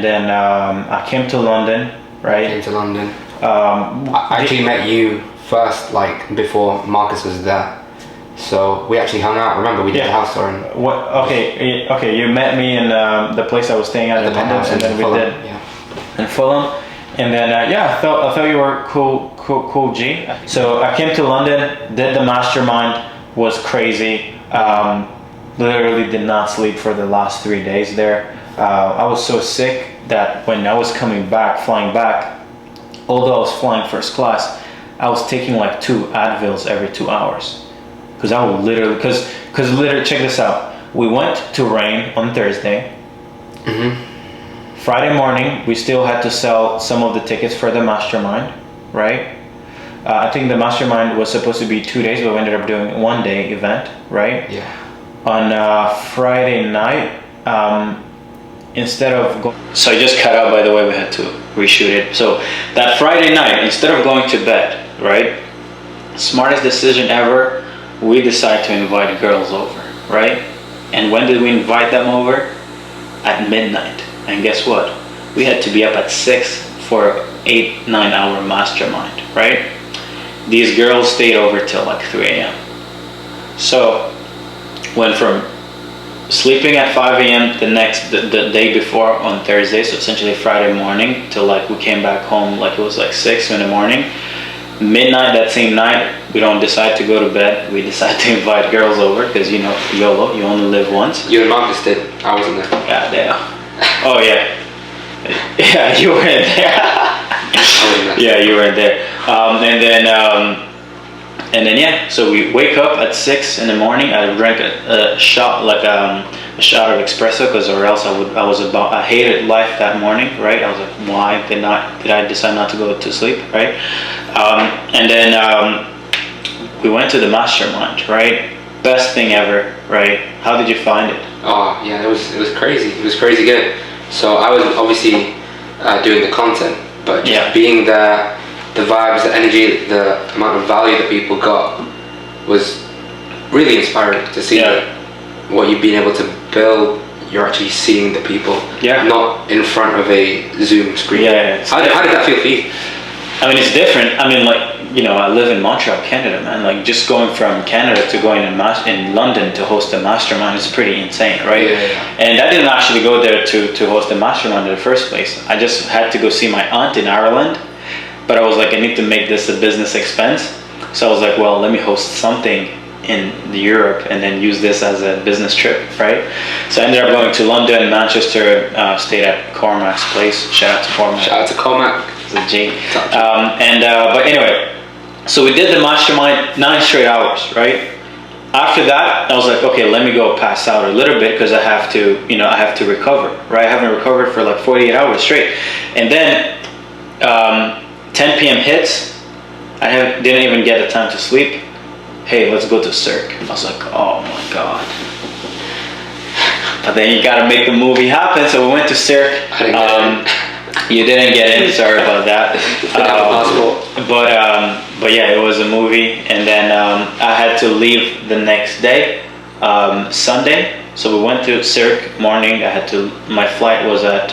Speaker 2: then I came to London, right?
Speaker 3: Came to London. I actually met you first, like before Marcus was there. So we actually hung out. Remember, we did the house tour.
Speaker 2: Okay. You met me in the place I was staying at in London, and then we did in Fulham. And then I thought you were cool G. So I came to London, did the mastermind, was crazy. Literally did not sleep for the last 3 days there. I was so sick that when I was flying back, although I was flying first class, I was taking like 2 Advils every 2 hours. Because I would literally, check this out. We went to Rain on Thursday.
Speaker 3: Mm-hmm.
Speaker 2: Friday morning, we still had to sell some of the tickets for the mastermind, right? I think the mastermind was supposed to be 2 days, but we ended up doing a 1-day event, right?
Speaker 3: Yeah.
Speaker 2: On Friday night, instead of so I just cut out, by the way, we had to reshoot it. So that Friday night, instead of going to bed, right? Smartest decision ever, we decided to invite girls over, right? And when did we invite them over? At midnight. And guess what? We had to be up at 6 for 8-9 hour mastermind, right? These girls stayed over till like 3 a.m. So went from sleeping at 5 a.m. the day before on Thursday, so essentially Friday morning, till like we came back home like it was like 6 in the morning. Midnight that same night, we don't decide to go to bed. We decide to invite girls over because, you know, YOLO, you only live once.
Speaker 3: You and Marcus did. I wasn't there.
Speaker 2: Yeah, damn. Oh yeah. Yeah, you weren't there.
Speaker 3: I wasn't there.
Speaker 2: Yeah, you weren't there. And then yeah, so we wake up at 6 in the morning. I drank a shot of espresso because or else I hated life that morning, right? I was like, why did I decide not to go to sleep, right? And then we went to the mastermind, right? Best thing ever, right? How did you find it?
Speaker 3: Oh yeah, it was crazy. It was crazy good. So I was obviously doing the content, but just being there, the vibes, the energy, the amount of value that people got was really inspiring to see what you've been able to build. You're actually seeing the people, not in front of a Zoom screen. How did that feel for you?
Speaker 2: I mean, it's different. I mean, like, you know, I live in Montreal, Canada, man. Like, just going from Canada to going in London to host a mastermind is pretty insane, right? And I didn't actually go there to host a mastermind in the first place. I just had to go see my aunt in Ireland, but I was like, I need to make this a business expense. So I was like, well, let me host something in Europe and then use this as a business trip, right? So I ended up going to London, Manchester, stayed at Cormac's place. Shout out to Cormac.
Speaker 3: Shout out to Cormac.
Speaker 2: It's a G. But anyway, so we did the mastermind 9 straight hours, right? After that, I was like, okay, let me go pass out a little bit because I have to recover, right? I haven't recovered for like 48 hours straight. And then 10 p.m. hits. I didn't even get the time to sleep. Hey, let's go to Serge. I was like, oh my God. But then you gotta make the movie happen, so we went to Serge. You didn't get in, sorry about that. But yeah, it was a movie, and then I had to leave the next day, Sunday. So we went to Serge morning. My flight was at,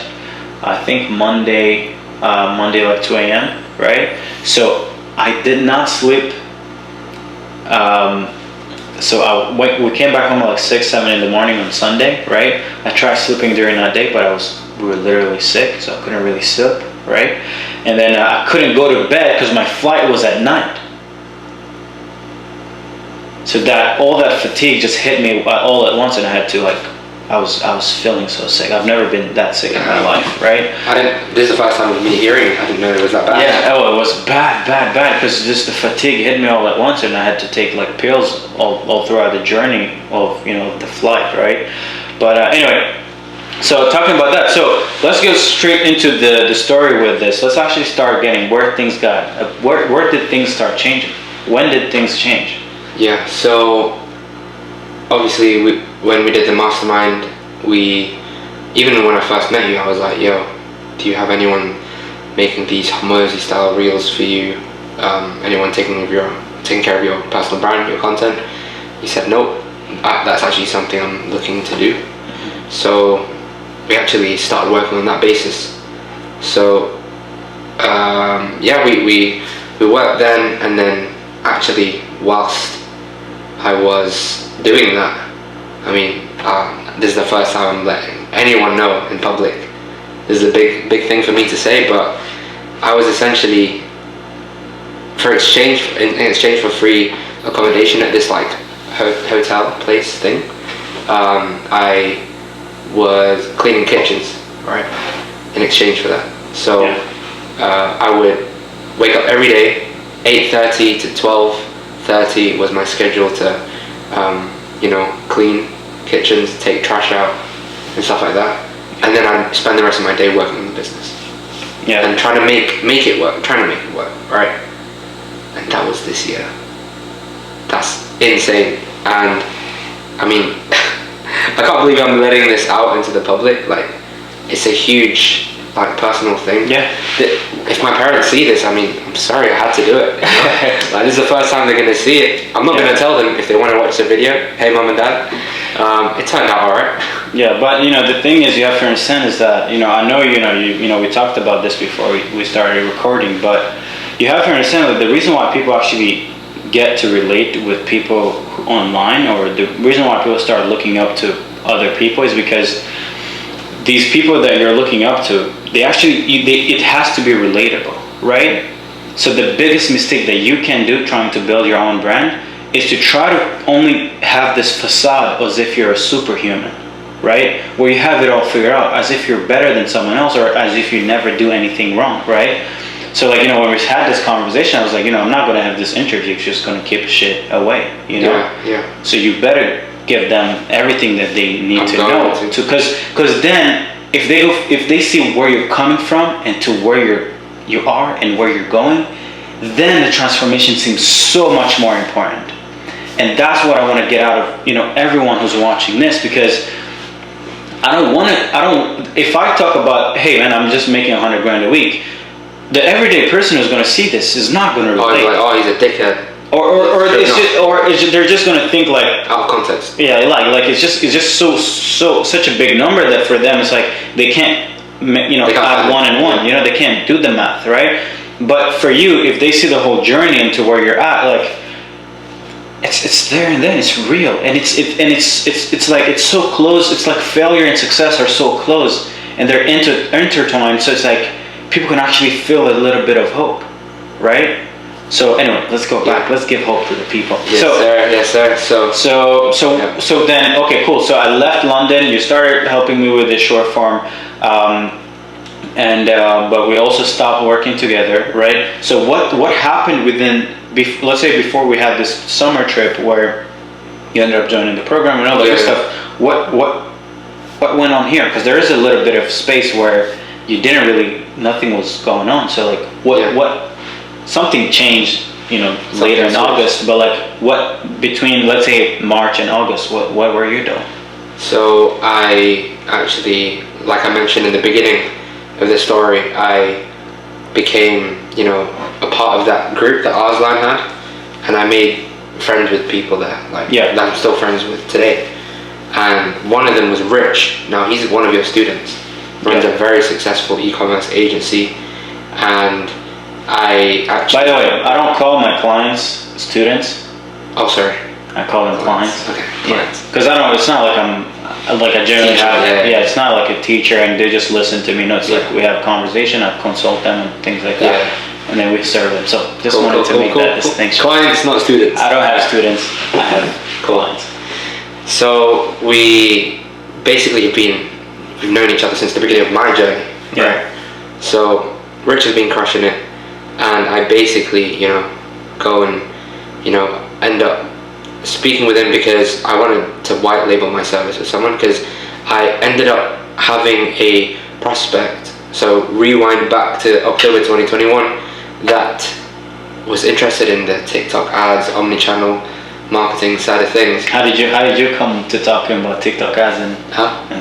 Speaker 2: I think Monday like 2 a.m. right? So I did not sleep. So we came back home at like 6-7 in the morning on Sunday, right? I tried sleeping during that day, but we were literally sick, so I couldn't really sleep, right? And then I couldn't go to bed because my flight was at night. So all that fatigue just hit me all at once, and I had to I was feeling so sick. I've never been that sick in my life, right?
Speaker 3: This is the first time with me hearing. I didn't know it was that bad.
Speaker 2: Yeah, it was bad, because just the fatigue hit me all at once, and I had to take like pills all throughout the journey of the flight, right? But anyway, so talking about that, so let's go straight into the story with this. Let's actually start getting where things got. Where did things start changing? When did things change?
Speaker 3: Yeah, so obviously when we did the mastermind, even when I first met you, I was like, yo, do you have anyone making these Hormozy style reels for you? Anyone taking care of your personal brand, your content? You said, nope, that's actually something I'm looking to do. So we actually started working on that basis. So we worked then, and then actually whilst I was doing that, I mean, this is the first time I'm letting anyone know in public. This is a big thing for me to say, but I was essentially, in exchange for free accommodation at this like hotel place thing, I was cleaning kitchens, right, in exchange for that. So I would wake up every day, 8:30 to 12:30 was my schedule to clean kitchens, take trash out and stuff like that, and then I'd spend the rest of my day working on the business and trying to make it work, right? And that was this year. That's insane. And I mean I can't believe I'm letting this out into the public. Like, it's a huge personal thing. If my parents see this, I mean, I'm sorry, I had to do it. Like, this is the first time they're gonna see it. I'm not gonna tell them if they want to watch the video. Hey, mom and dad. It turned out alright.
Speaker 2: Yeah, but the thing is, you have to understand is that I know we talked about this before we started recording, but you have to understand that the reason why people actually get to relate with people online, or the reason why people start looking up to other people, is because these people that you're looking up to, it has to be relatable, right? So the biggest mistake that you can do trying to build your own brand is to try to only have this facade as if you're a superhuman, right? Where you have it all figured out, as if you're better than someone else, or as if you never do anything wrong, right? So when we had this conversation, I was like, I'm not gonna have this interview just gonna keep shit away,
Speaker 3: Yeah.
Speaker 2: So you better give them everything that they need to know, because then if they see where you're coming from and to where you are and where you're going, then the transformation seems so much more important. And that's what I want to get out of everyone who's watching this, because if I talk about, hey man, I'm just making $100,000 a week, the everyday person who's going to see this is not going to relate.
Speaker 3: He's a dickhead.
Speaker 2: They're just going to think like
Speaker 3: out of context.
Speaker 2: Yeah, like it's just such a big number that for them it's like they can't add 1 and 1. They can't do the math, right? But for you, if they see the whole journey into where you're at, like it's there and then it's real, and it's like it's so close. It's like failure and success are so close, and they're intertwined. So it's like people can actually feel a little bit of hope, right? So anyway, let's go back. Let's give hope to the people.
Speaker 3: Yes, sir.
Speaker 2: So then, okay, cool. So I left London. You started helping me with the short form, but we also stopped working together, right? So what happened let's say before we had this summer trip where you ended up joining the program and all that stuff? What went on here? Because there is a little bit of space where you nothing was going on. So like what something changed, later in August, but like what between, let's say, March and August, what were you doing?
Speaker 3: So I actually, like I mentioned in the beginning of the story, I became, a part of that group that Arslan had, and I made friends with people that that I'm still friends with today. And one of them was Rich. Now he's one of your students, runs a very successful e-commerce agency, and I actually...
Speaker 2: By the way, I don't call my clients students.
Speaker 3: Oh, sorry.
Speaker 2: I call them clients.
Speaker 3: Okay.
Speaker 2: Yeah. Because it's not like I generally have. Yeah, it's not like a teacher and they just listen to me. No, it's like we have conversation. I consult them and things like that, and then we serve them. So just wanted to make that distinction.
Speaker 3: Clients, not students.
Speaker 2: I don't have students. I have clients.
Speaker 3: So we basically we've known each other since the beginning of my journey.
Speaker 2: Yeah.
Speaker 3: Right? So Rich has been crushing it, and I basically, go and, end up speaking with him because I wanted to white label my service with someone, because I ended up having a prospect, so rewind back to October 2021, that was interested in the TikTok ads, omnichannel marketing side of things.
Speaker 2: How did you come to talking about TikTok ads and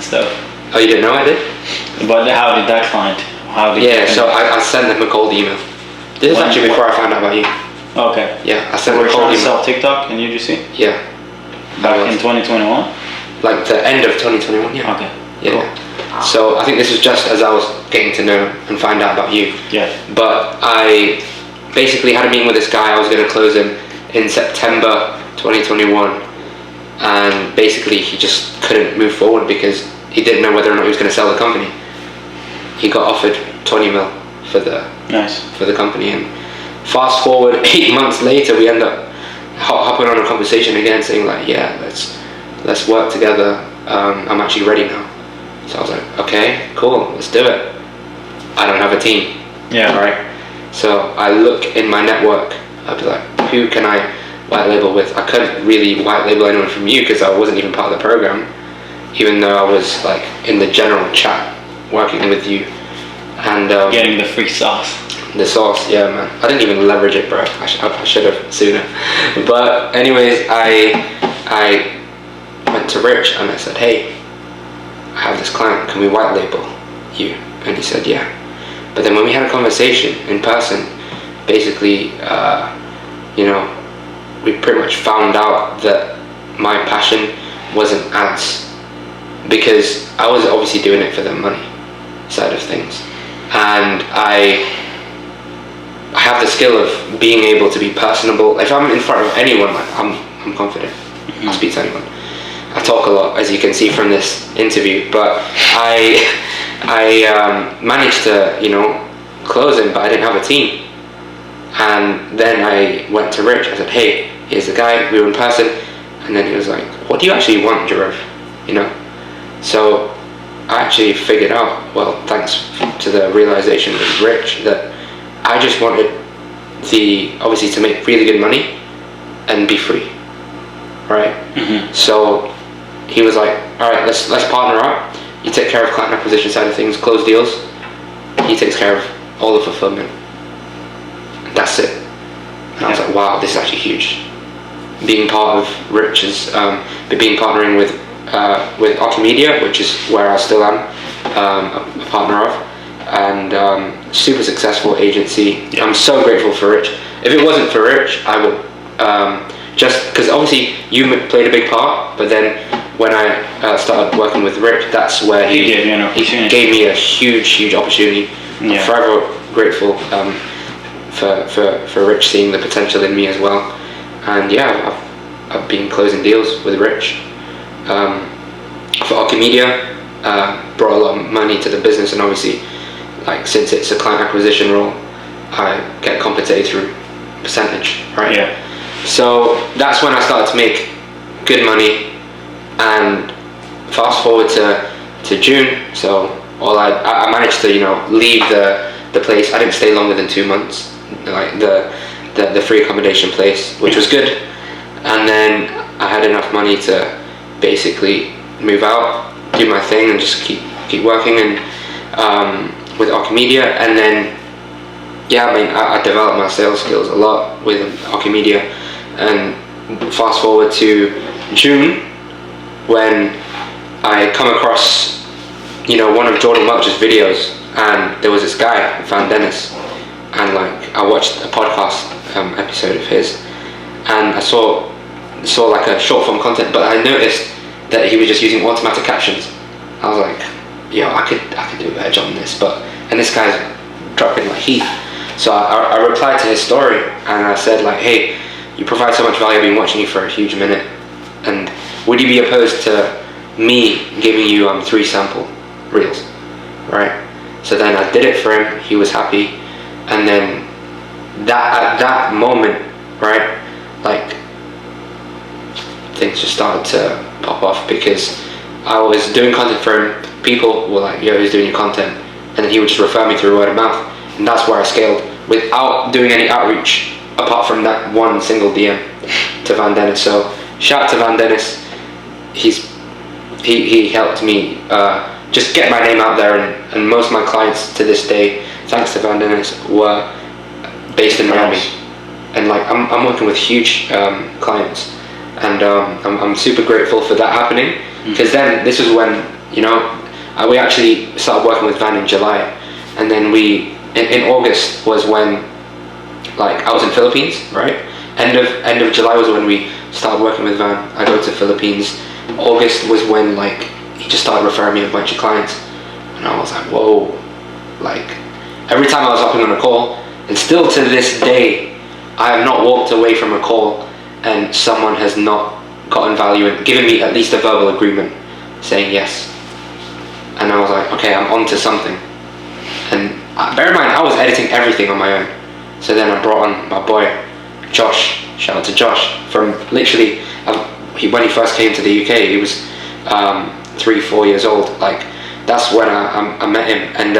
Speaker 2: stuff?
Speaker 3: Oh, you didn't know I did?
Speaker 2: But how did that client?
Speaker 3: So I sent them a cold email. This is actually before I found out about you.
Speaker 2: Okay.
Speaker 3: Yeah, I sent them a
Speaker 2: cold
Speaker 3: cold
Speaker 2: email.
Speaker 3: email.
Speaker 2: Sell TikTok in UGC?
Speaker 3: Yeah.
Speaker 2: Back in 2021?
Speaker 3: Like the end of 2021, yeah.
Speaker 2: Okay.
Speaker 3: Yeah.
Speaker 2: Cool.
Speaker 3: So I think this was just as I was getting to know and find out about you.
Speaker 2: Yeah.
Speaker 3: But I basically had a meeting with this guy. I was going to close him in September 2021, and basically he just couldn't move forward because he didn't know whether or not he was going to sell the company. He got offered 20 mil for the company, and fast forward 8 months later, we end up hopping on a conversation again, saying like, yeah, let's work together. I'm actually ready now. So I was like, okay, cool, let's do it. I don't have a team.
Speaker 2: Yeah.
Speaker 3: All right. So I look in my network. I'd be like, who can I white label with? I couldn't really white label anyone from you because I wasn't even part of the program, even though I was like in the general chat working with you and
Speaker 2: getting the free sauce.
Speaker 3: The sauce, yeah, man. I didn't even leverage it, bro. I should have sooner. But anyways, I went to Rich and I said, hey, I have this client, can we white label you? And he said, yeah. But then when we had a conversation in person, basically, we pretty much found out that my passion wasn't ads, because I was obviously doing it for the money side of things, and I have the skill of being able to be personable. If I'm in front of anyone, like, I'm confident. I'll speak to anyone. I talk a lot, as you can see from this interview, but I managed to, close him, but I didn't have a team. And then I went to Rich. I said, hey, here's the guy. We were in person, and then he was like, what do you actually want, Jarov? So I actually figured out, well, thanks to the realization with Rich, that I just wanted obviously to make really good money and be free, right? So he was like, all right, let's partner up. You take care of client acquisition side of things, close deals. He takes care of all the fulfillment. And that's it. And I was like, wow, this is actually huge. Being part of Rich's, being partnering with Archimedia, which is where I still am a partner of, and super successful agency. Yeah. I'm so grateful for Rich. If it wasn't for Rich, I would just because obviously you played a big part, but then when I started working with Rich, that's where he gave me a huge opportunity. Yeah. I'm forever grateful for Rich seeing the potential in me as well. And yeah, I've been closing deals with Rich. For Archimedia, brought a lot of money to the business, and obviously, like, since it's a client acquisition role, I get compensated through percentage, right? Yeah. So that's when I started to make good money, and fast forward to June. So I managed to leave the place. I didn't stay longer than 2 months, like the free accommodation place, which was good, and then I had enough money to basically move out, do my thing, and just keep working and with Archimedia. And then I developed my sales skills a lot with Archimedia. And fast forward to June, when I come across one of Jordan Welch's videos, and there was this guy, Van Dennis, and I watched a podcast episode of his, and I saw like a short form content, but I noticed that he was just using automatic captions. I was like, I could do a better job than this, and this guy's dropping like heat. So I replied to his story, and I said, like, hey, you provide so much value, I've been watching you for a huge minute, and would you be opposed to me giving you 3 sample reels, right? So then I did it for him, he was happy, and then at that moment, right, like, things just started to pop off, because I was doing content for him. People were like, yo, he's doing your content, and then he would just refer me through word of mouth, and that's where I scaled without doing any outreach apart from that one single DM to Van Dennis. So shout out to Van Dennis. He helped me just get my name out there, and most of my clients to this day, thanks to Van Dennis, were based in Miami, and like I'm working with huge clients. And I'm super grateful for that happening, because then this is when we actually started working with Van in July, and then in August was when, like, I was in Philippines, right? End of July was when we started working with Van. I go to Philippines. August was when, like, he just started referring me a bunch of clients, and I was like, whoa! Like, every time I was hopping on a call, and still to this day, I have not walked away from a call and someone has not gotten value and given me at least a verbal agreement saying yes. And I was like, okay, I'm on to something. And bear in mind, I was editing everything on my own. So then I brought on my boy Josh. Shout out to Josh. From literally when he first came to the UK, he was 3-4 years old. Like, that's when I met him, and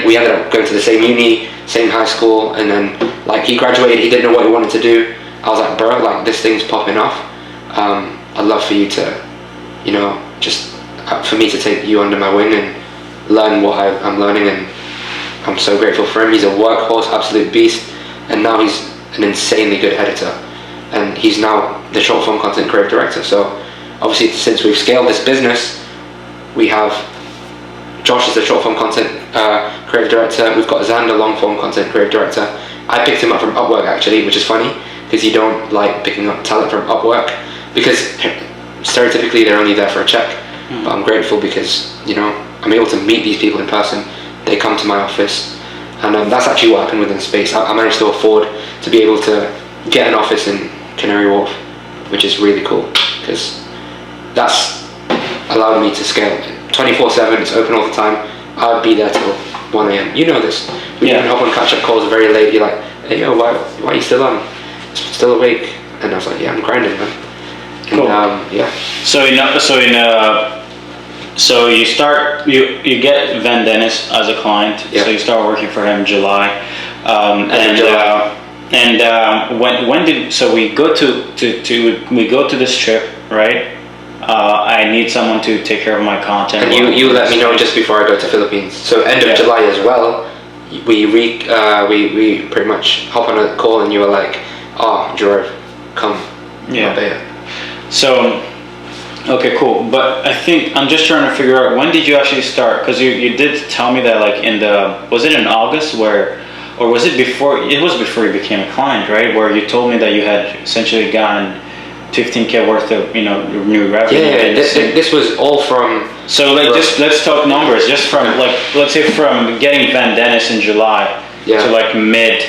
Speaker 3: we ended up going to the same uni, same high school, and then, like, he graduated. He didn't know what he wanted to do. I was like, bro, like, this thing's popping off. I'd love for you to, just for me to take you under my wing and learn what I'm learning. And I'm so grateful for him. He's a workhorse, absolute beast, and now he's an insanely good editor, and he's now the short form content creative director. So obviously, since we've scaled this business, we have Josh is the short form content creative director. We've got Xander, long form content creative director. I picked him up from Upwork, actually, which is funny, because you don't like picking up talent from Upwork, because stereotypically they're only there for a check. But I'm grateful because, you know, I'm able to meet these people in person. They come to my office, and that's actually what happened within Space. I managed to afford to be able to get an office in Canary Wharf, which is really cool because that's allowed me to scale. 24/7, it's open all the time. I would be there till 1 a.m. You know this. We even hop on catch-up calls very late. You're like, hey, yo, why are you still on? Still awake? And I was like, yeah, I'm grinding, man.
Speaker 2: Cool.
Speaker 3: And, yeah.
Speaker 2: So you start, you get Van Dennis as a client.
Speaker 3: Yeah.
Speaker 2: So you start working for him in July. When did, so we go to this trip, right? I need someone to take care of my content.
Speaker 3: And you let me know just before I go to Philippines. So end of July as well. We pretty much hop on a call, and you were like, "Oh, Gerard, come."
Speaker 2: Yeah. So, okay, cool. But I think I'm just trying to figure out, when did you actually start? Because you did tell me that, like, was it in August or was it before? It was before you became a client, right? Where you told me that you had essentially gotten 15K worth of, you know, new revenue.
Speaker 3: Yeah. This was all from.
Speaker 2: So like, let's talk numbers. Just from, like, let's say from getting Van Dennis in July to like mid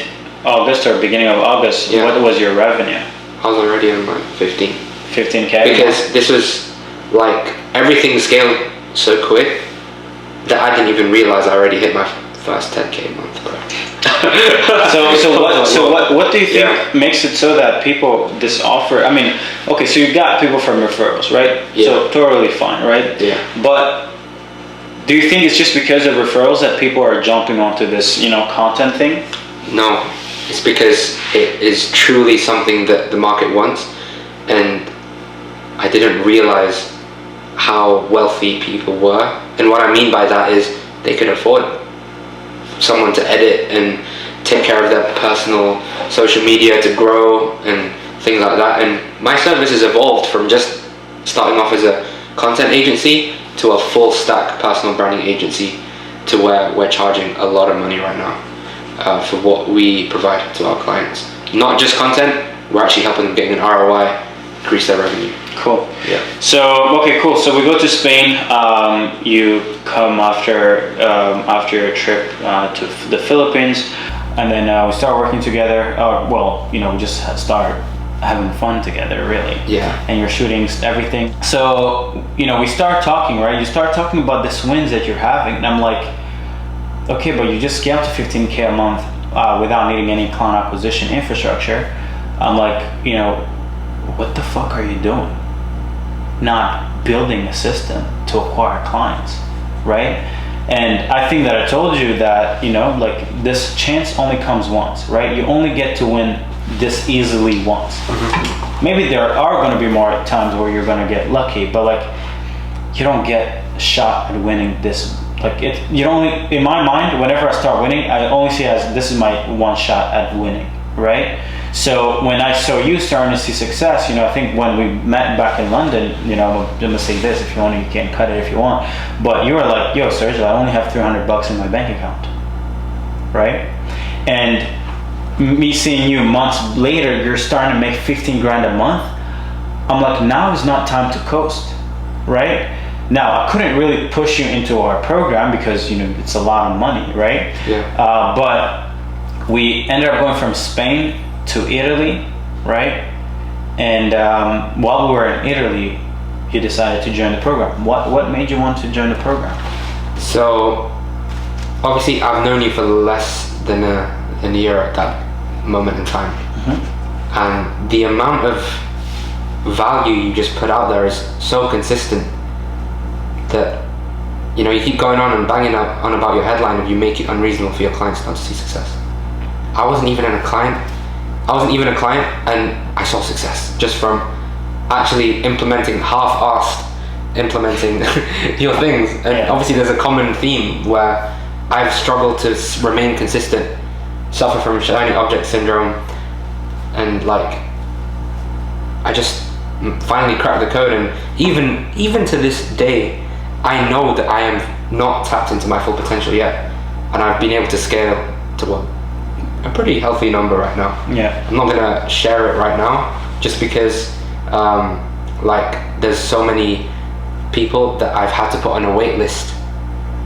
Speaker 2: August or beginning of August. Yeah. What was your revenue?
Speaker 3: I was already on like 15K. Because this was like, everything scaled so quick that I didn't even realize I already hit my first 10K a month, bro. So
Speaker 2: what do you think makes it so that people this offer? I mean, okay, so you got people from referrals, right?
Speaker 3: Yeah.
Speaker 2: So totally fine, right?
Speaker 3: Yeah.
Speaker 2: But do you think it's just because of referrals that people are jumping onto this, you know, content thing?
Speaker 3: No, it's because it is truly something that the market wants, and I didn't realize how wealthy people were. And what I mean by that is they could afford someone to edit and take care of their personal social media to grow and things like that. And my service has evolved from just starting off as a content agency to a full stack personal branding agency, to where we're charging a lot of money right now for what we provide to our clients. Not just content, we're actually helping them get an ROI, increase their revenue.
Speaker 2: Cool.
Speaker 3: Yeah.
Speaker 2: So, okay, cool. So we go to Spain. You come after your trip to the Philippines, and then we start working together. Well, you know, we just start having fun together, really.
Speaker 3: Yeah.
Speaker 2: And you're shooting everything. So, you know, we start talking, right? You start talking about these wins that you're having, and I'm like, okay, but you just scaled to 15K a month without needing any client acquisition infrastructure. I'm like, you know, what the fuck are you doing? Not building a system to acquire clients, right? And I think that I told you that, you know, like, this chance only comes once, right? You only get to win this easily once. Mm-hmm. Maybe there are going to be more times where you're going to get lucky, but like, you don't get a shot at winning this. Like, you only, in my mind, whenever I start winning, I only see it as this is my one shot at winning, right? So when I saw you starting to see success, you know, I think when we met back in London, you know, I'm gonna say this, if you want, you can cut it if you want, but you were like, yo, Serge, I only have $300 in my bank account, right? And me seeing you months later, you're starting to make 15 grand a month. I'm like, now is not time to coast, right? Now, I couldn't really push you into our program because, you know, it's a lot of money, right?
Speaker 3: Yeah.
Speaker 2: But we ended up going from Spain to Italy, right? And while we were in Italy, you decided to join the program. What made you want to join the program?
Speaker 3: So, obviously, I've known you for less than a year at that moment in time. Mm-hmm. And the amount of value you just put out there is so consistent that, you know, you keep going on and banging on about your headline of you make it unreasonable for your clients not to see success. I wasn't even a client, and I saw success just from actually half-assed implementing your things. And obviously there's a common theme where I've struggled to remain consistent, suffer from shiny object syndrome, and like, I just finally cracked the code. And even to this day, I know that I am not tapped into my full potential yet, and I've been able to scale to a pretty healthy number right now.
Speaker 2: Yeah.
Speaker 3: I'm not gonna share it right now, just because like there's so many people that I've had to put on a wait list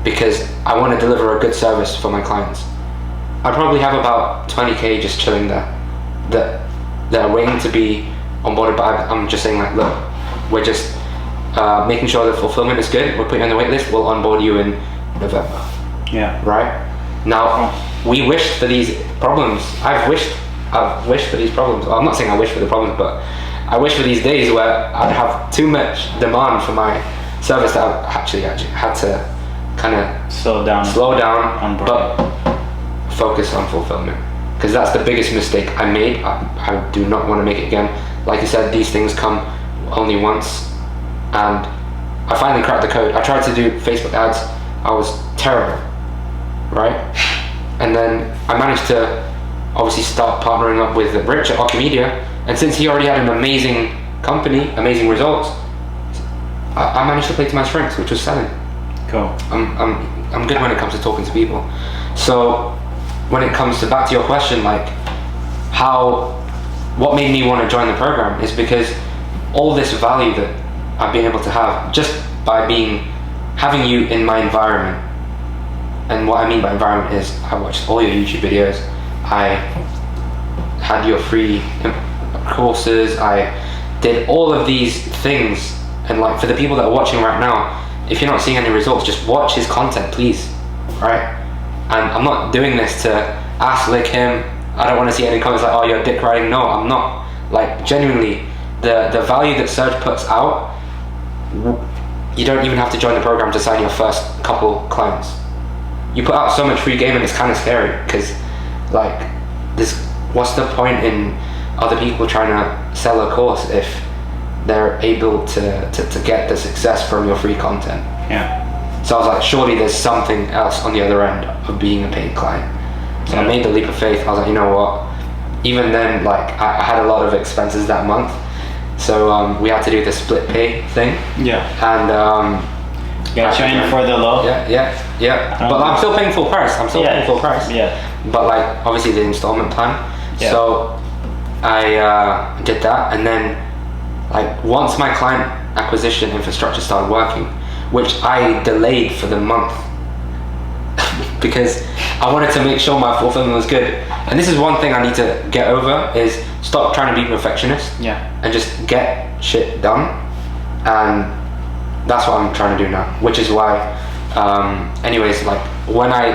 Speaker 3: because I want to deliver a good service for my clients. I probably have about 20k just chilling there that are waiting to be onboarded, but I'm just saying like, look, we're just making sure the fulfillment is good. We'll put you on the wait list. We'll onboard you in November.
Speaker 2: Yeah.
Speaker 3: Right? Now, we wished for these problems. I've wished for these problems. Well, I'm not saying I wish for the problems, but I wish for these days where I'd have too much demand for my service that I actually had to kind of slow down, but focus on fulfillment. Because that's the biggest mistake I made. I do not want to make it again. Like I said, these things come only once, and I finally cracked the code. I tried to do Facebook ads. I was terrible, right? And then I managed to obviously start partnering up with Rich at Okimedia, and since he already had an amazing company, amazing results, I managed to play to my strengths, which was selling.
Speaker 2: Cool.
Speaker 3: I'm good when it comes to talking to people. So when it comes to back to your question, like what made me want to join the program is because all this value that I've been able to have just by having you in my environment. And what I mean by environment is I watched all your YouTube videos, I had your free courses, I did all of these things, and like for the people that are watching right now, if you're not seeing any results, just watch his content, please, right? And I'm not doing this to ass lick him. I don't want to see any comments like, oh, you're dick riding. No, I'm not. Like, genuinely, the value that Serge puts out, you don't even have to join the program to sign your first couple clients. You put out so much free game and it's kind of scary because, like, what's the point in other people trying to sell a course if they're able to get the success from your free content?
Speaker 2: Yeah.
Speaker 3: So I was like, surely there's something else on the other end of being a paid client. So I made the leap of faith. I was like, you know what? Even then, like, I had a lot of expenses that month. So we had to do the split pay thing.
Speaker 2: Yeah.
Speaker 3: And
Speaker 2: got you in for the low.
Speaker 3: Yeah. But I'm still paying full price. Paying full price.
Speaker 2: Yeah.
Speaker 3: But like, obviously the installment plan.
Speaker 2: Yeah.
Speaker 3: So I did that, and then like once my client acquisition infrastructure started working, which I delayed for the month because I wanted to make sure my fulfillment was good. And this is one thing I need to get over, is stop trying to be perfectionist.
Speaker 2: Yeah.
Speaker 3: And just get shit done. And that's what I'm trying to do now, which is why anyways, like when I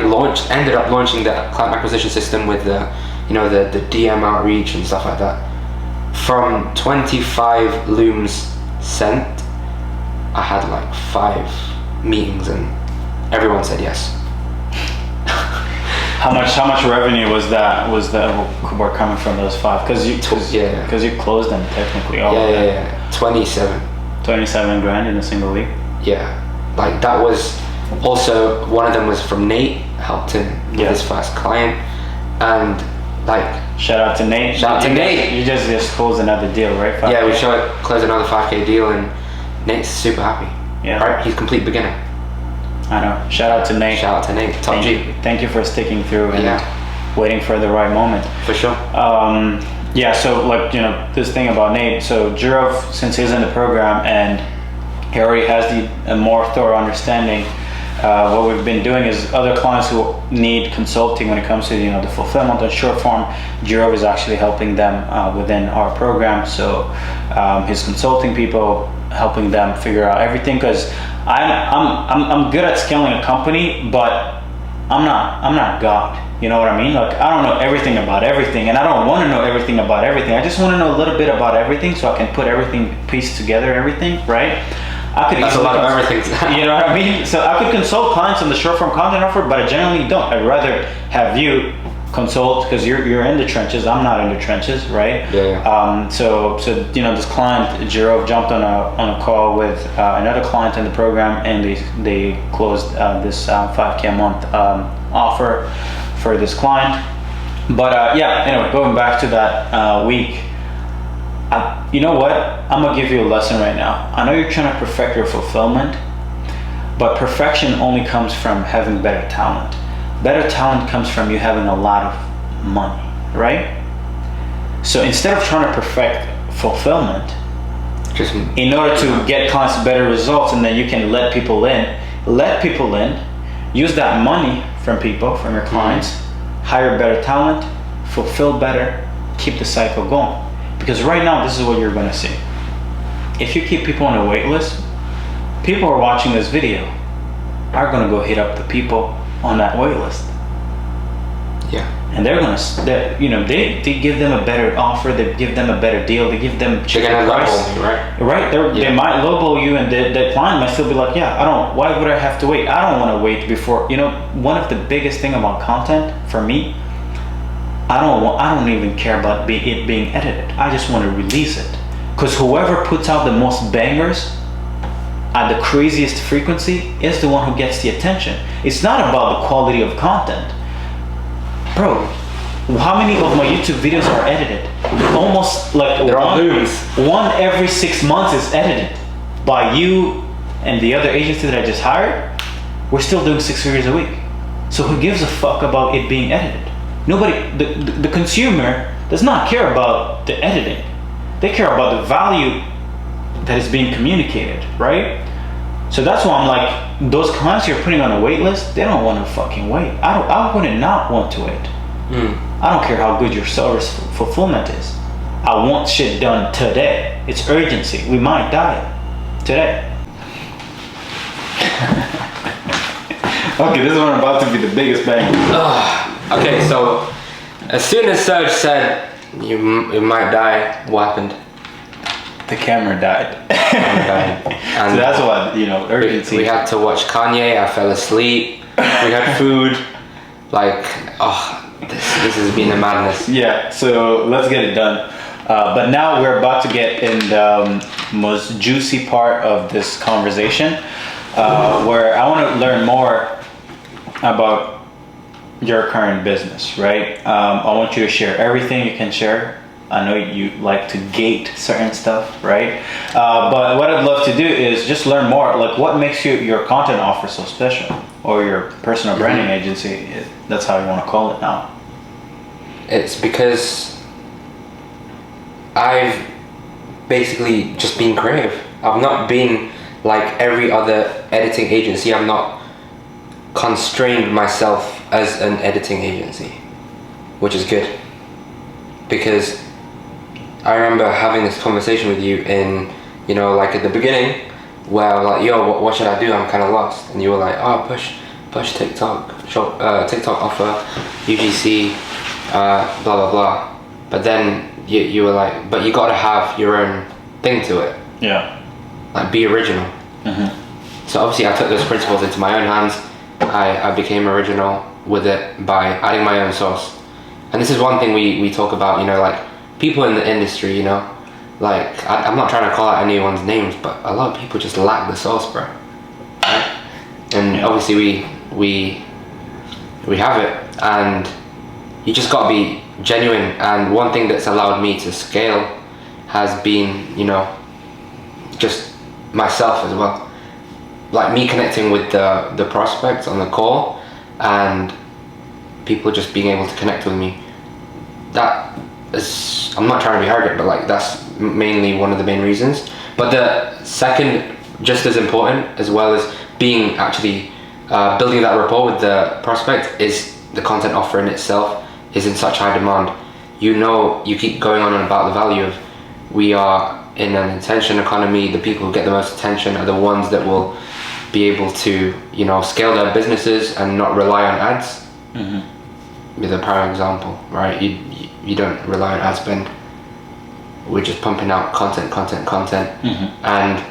Speaker 3: ended up launching the client acquisition system with the DM outreach and stuff like that, from 25 looms sent, I had like 5 meetings and everyone said yes.
Speaker 2: How much revenue was were coming from those 5? Because you closed them technically. All of them. 27 grand in a single week.
Speaker 3: Yeah, like that was also, one of them was from Nate, helped him with his first client, and like
Speaker 2: shout out to Nate. You just closed another deal, right? 5K?
Speaker 3: Yeah, we closed another 5k deal, and Nate's super happy. Yeah, right. He's complete beginner.
Speaker 2: I know. Shout out to Nate.
Speaker 3: Top G.
Speaker 2: Thank you for sticking through and waiting for the right moment.
Speaker 3: For sure.
Speaker 2: So like, this thing about Nate. So Jirov, since he's in the program and he already has a more thorough understanding, what we've been doing is other clients who need consulting when it comes to the fulfillment and short form, Jirov is actually helping them within our program. So he's consulting people, helping them figure out everything, because I'm good at scaling a company, but I'm not God. You know what I mean? Like, I don't know everything about everything, and I don't want to know everything about everything. I just want to know a little bit about everything so I can put everything, piece together everything, right? That's
Speaker 3: a lot of everything.
Speaker 2: You know what I mean? So I could consult clients on the short form content offer, but I generally don't. I'd rather have you consult because you're in the trenches. I'm not in the trenches, right?
Speaker 3: Yeah.
Speaker 2: So this client Jirov jumped on a call with another client in the program, and they closed this 5k a month offer for this client. But anyway, going back to that week. You know what? I'm gonna give you a lesson right now. I know you're trying to perfect your fulfillment, but perfection only comes from having better talent. Better talent comes from you having a lot of money, right? So instead of trying to perfect fulfillment,
Speaker 3: Just
Speaker 2: in order to get clients better results, and then you can let people in, use that money from people, from your clients, hire better talent, fulfill better, keep the cycle going. Because right now, this is what you're gonna see. If you keep people on a wait list, people who are watching this video are gonna go hit up the people on that wait list.
Speaker 3: yeah.
Speaker 2: And they're gonna, they give them a better offer, they give them a better deal, they give them cheaper
Speaker 3: They're gonna
Speaker 2: price.
Speaker 3: lowball you, right?
Speaker 2: Right, they might lowball you, and the client might still be like, yeah, why would I have to wait? I don't want to wait before, one of the biggest thing about content for me, I don't even care about it being edited. I just want to release it. Because whoever puts out the most bangers at the craziest frequency is the one who gets the attention. It's not about the quality of content. Bro, how many of my YouTube videos are edited? Almost like
Speaker 3: They're all movies.
Speaker 2: one every 6 months is edited by you and the other agency that I just hired. We're still doing 6 figures a week. So who gives a fuck about it being edited? Nobody, the consumer does not care about the editing. They care about the value that is being communicated, right? So that's why I'm like, those clients you're putting on a wait list, they don't want to fucking wait. I wouldn't not want to wait. I don't care how good your service fulfillment is. I want shit done today. It's urgency. We might die today. Okay, this one about to be the biggest bang.
Speaker 3: Okay, so as soon as Serge said you might die, what happened?
Speaker 2: The camera died.
Speaker 3: And
Speaker 2: so that's what, urgency.
Speaker 3: we had to watch Kanye. I fell asleep. We had food. Like, this has been a madness.
Speaker 2: Yeah, so let's get it done. But now we're about to get in the most juicy part of this conversation, where I want to learn more about your current business, right? I want you to share everything you can share. I know you like to gate certain stuff, right? But what I'd love to do is just learn more, like what makes your content offer so special, or your personal branding agency, that's how you want to call it now.
Speaker 3: It's because I've basically just been creative. I've not been like every other editing agency. I've not constrained myself as an editing agency, which is good. Because I remember having this conversation with you in, like at the beginning, where I was like, yo, what should I do? I'm kind of lost. And you were like, oh, push TikTok, TikTok offer, UGC, blah, blah, blah. But then you were like, but you got to have your own thing to it.
Speaker 2: Yeah.
Speaker 3: Like, be original. So obviously I took those principles into my own hands. I became original with it by adding my own sauce. And this is one thing we talk about, like people in the industry, like I'm not trying to call out anyone's names, but a lot of people just lack the sauce, bro. Right? And obviously we have it, and you just got to be genuine. And one thing that's allowed me to scale has been, just myself as well. Like me connecting with the prospects on the call, and people just being able to connect with me. That is, I'm not trying to be arrogant, but like that's mainly one of the main reasons. But the second, just as important, as well as being actually building that rapport with the prospect, is the content offer in itself is in such high demand. You keep going on about the value of, we are in an attention economy. The people who get the most attention are the ones that will be able to, scale their businesses and not rely on ads. With a prime example, right? You don't rely on ad spend. We're just pumping out content, and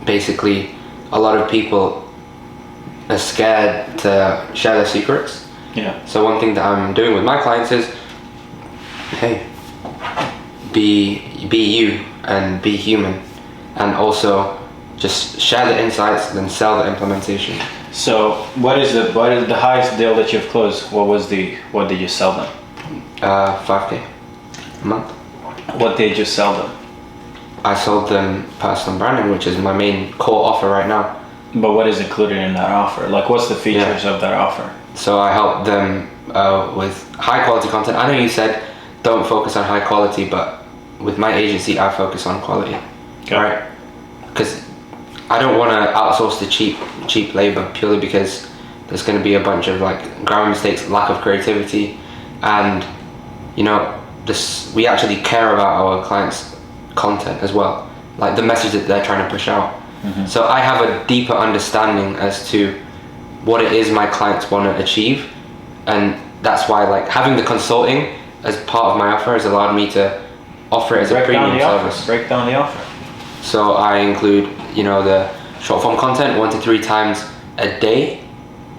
Speaker 3: basically a lot of people are scared to share their secrets.
Speaker 2: Yeah.
Speaker 3: So one thing that I'm doing with my clients is, hey, be you and be human, and also just share the insights, then sell the implementation.
Speaker 2: So what is the highest deal that you've closed? What did you sell them?
Speaker 3: 5K a month.
Speaker 2: What did you sell them?
Speaker 3: I sold them personal branding, which is my main core offer right now.
Speaker 2: But what is included in that offer? Like, what's the features of that offer?
Speaker 3: So I help them with high quality content. I know you said don't focus on high quality, but with my agency, I focus on quality,
Speaker 2: Okay.
Speaker 3: right? Because I don't want to outsource the cheap labor purely because there's going to be a bunch of like grammar mistakes, lack of creativity, and you know, we actually care about our clients' content as well, like the message that they're trying to push out. So I have a deeper understanding as to what it is my clients want to achieve, and that's why like having the consulting as part of my offer has allowed me to offer it as a premium service.
Speaker 2: Break down the offer.
Speaker 3: So I include, you know, the short form content 1 to 3 times a day,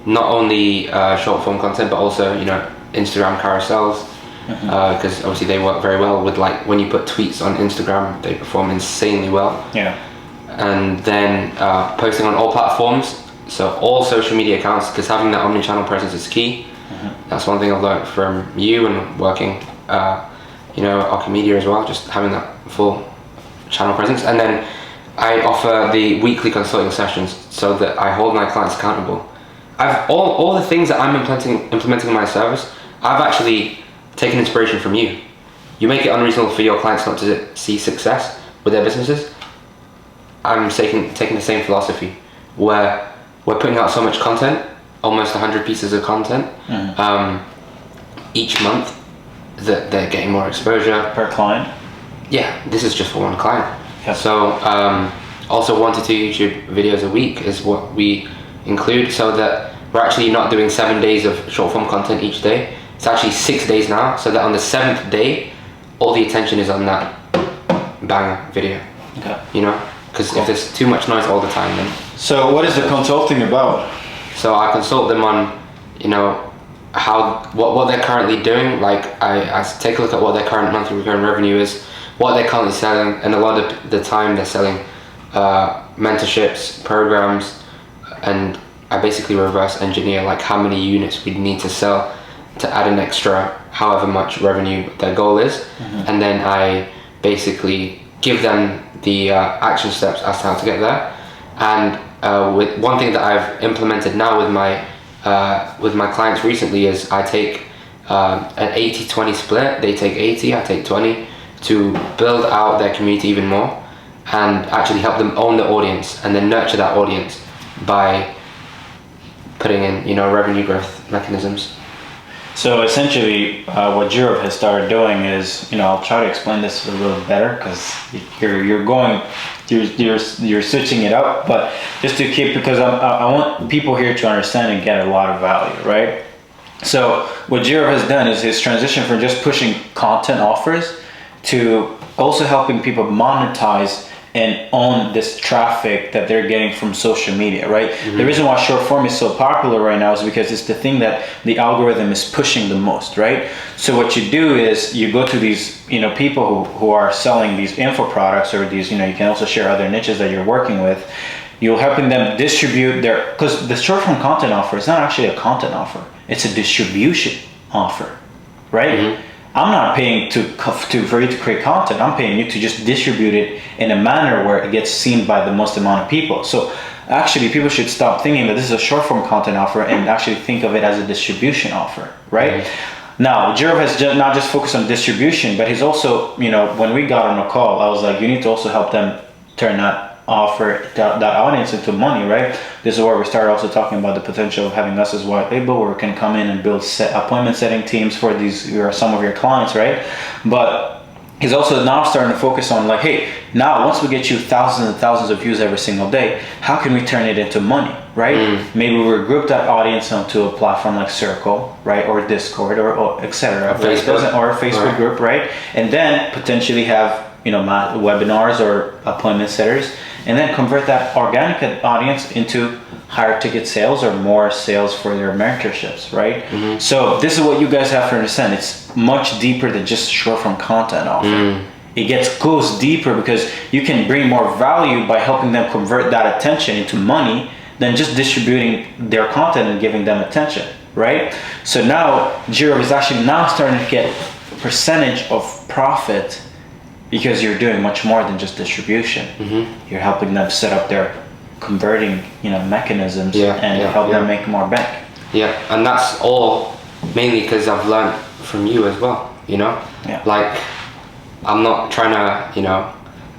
Speaker 3: not only short form content but also, you know, Instagram carousels, because obviously they work very well with, like, when you put tweets on Instagram, they perform insanely well.
Speaker 2: Yeah.
Speaker 3: And then posting on all platforms, so all social media accounts, because having that omni-channel presence is key. That's one thing I've learned from you and working, you know, Archimedia as well, just having that full channel presence. And then I offer the weekly consulting sessions so that I hold my clients accountable. I've all the things that I'm implementing in my service, I've actually taken inspiration from you. You make it unreasonable for your clients not to see success with their businesses. I'm taking the same philosophy where we're putting out so much content, almost 100 pieces of content each month, that they're getting more exposure.
Speaker 2: Per client?
Speaker 3: Yeah, this is just for one client.
Speaker 2: Yeah.
Speaker 3: So also 1 to 2 YouTube videos a week is what we include, so that we're actually not doing 7 days of short form content each day. It's actually 6 days now, so that on the 7th day, all the attention is on that banger video.
Speaker 2: Okay.
Speaker 3: You know, because if there's too much noise all the time, then.
Speaker 2: So what is the consulting about?
Speaker 3: So I consult them on, you know, what they're currently doing. Like I take a look at what their current monthly recurring revenue is, what they're currently selling, and a lot of the time they're selling mentorships, programs, and I basically reverse engineer like how many units we'd need to sell to add an extra however much revenue their goal is, and then I basically give them the action steps as to how to get there. And with one thing that I've implemented now with my clients recently is I take an 80-20 split. They take 80, I take 20, to build out their community even more and actually help them own the audience and then nurture that audience by putting in, you know, revenue growth mechanisms.
Speaker 2: So essentially, what Europe has started doing is, you know, I'll try to explain this a little better because you're switching it up, but just to keep, because I want people here to understand and get a lot of value, right? So what Europe has done is his transition from just pushing content offers to also helping people monetize and own this traffic that they're getting from social media, right? The reason why short form is so popular right now is because it's the thing that the algorithm is pushing the most, right? So what you do is you go to these, you know, people who are selling these info products, or these, you know, you can also share other niches that you're working with. You're helping them distribute their, because the short form content offer is not actually a content offer, it's a distribution offer, right? I'm not paying for you to create content. I'm paying you to just distribute it in a manner where it gets seen by the most amount of people. So actually, people should stop thinking that this is a short form content offer and actually think of it as a distribution offer, right? Now, Jerv has not just focused on distribution, but he's also, you know, when we got on a call, I was like, you need to also help them turn that offer, that audience into money, right? This is where we started also talking about the potential of having us as white label, where we can come in and build appointment setting teams for some of your clients, right? But he's also now starting to focus on like, hey, now once we get you thousands and thousands of views every single day, how can we turn it into money, right? Maybe we group that audience onto a platform like Circle, right, or Discord, or etc., or a Facebook group, right? And then potentially have, you know, webinars or appointment setters, and then convert that organic audience into higher ticket sales or more sales for their mentorships, right? So this is what you guys have to understand. It's much deeper than just short form content offer. It goes deeper because you can bring more value by helping them convert that attention into money than just distributing their content and giving them attention, right? So now Jiro is actually now starting to get a percentage of profit because you're doing much more than just distribution. You're helping them set up their converting, you know, mechanisms and help them make more bank.
Speaker 3: Yeah, and that's all mainly because I've learned from you as well, you know?
Speaker 2: Yeah.
Speaker 3: Like, I'm not trying to,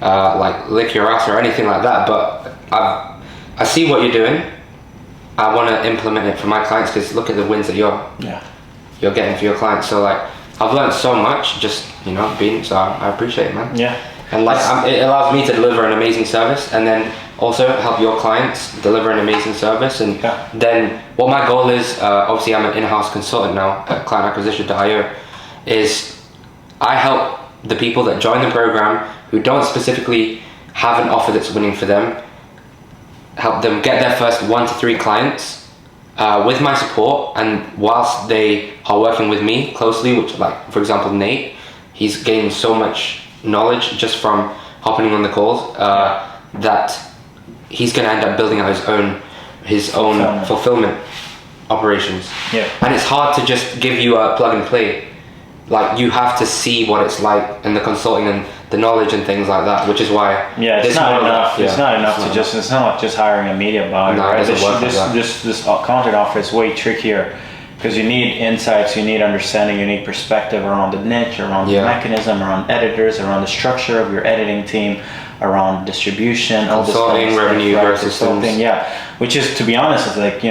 Speaker 3: like lick your ass or anything like that, but I see what you're doing. I want to implement it for my clients, because look at the wins that you're getting for your clients. So like, I've learned so much just being, so I appreciate it, man.
Speaker 2: Yeah.
Speaker 3: And like, it allows me to deliver an amazing service, and then also help your clients deliver an amazing service. And then what my goal is, obviously I'm an in-house consultant now at clientacquisition.io, is I help the people that join the program who don't specifically have an offer that's winning for them, help them get their first 1 to 3 clients with my support. And whilst they are working with me closely, which, like for example Nate, he's gained so much knowledge just from hopping on the calls, that he's going to end up building out his own fulfillment operations.
Speaker 2: Yeah.
Speaker 3: And it's hard to just give you a plug and play. Like, you have to see what it's like, and the consulting and the knowledge and things like that, which is why
Speaker 2: it's not enough. It's not enough to just. It's not like just hiring a media buyer.
Speaker 3: No,
Speaker 2: right?
Speaker 3: it doesn't work like that.
Speaker 2: This content offer is way trickier, because you need insights, you need understanding, you need perspective around the niche, around the mechanism, around editors, around the structure of your editing team, around distribution, all this
Speaker 3: consulting, revenue versus
Speaker 2: consulting. Which is, to be honest, is like,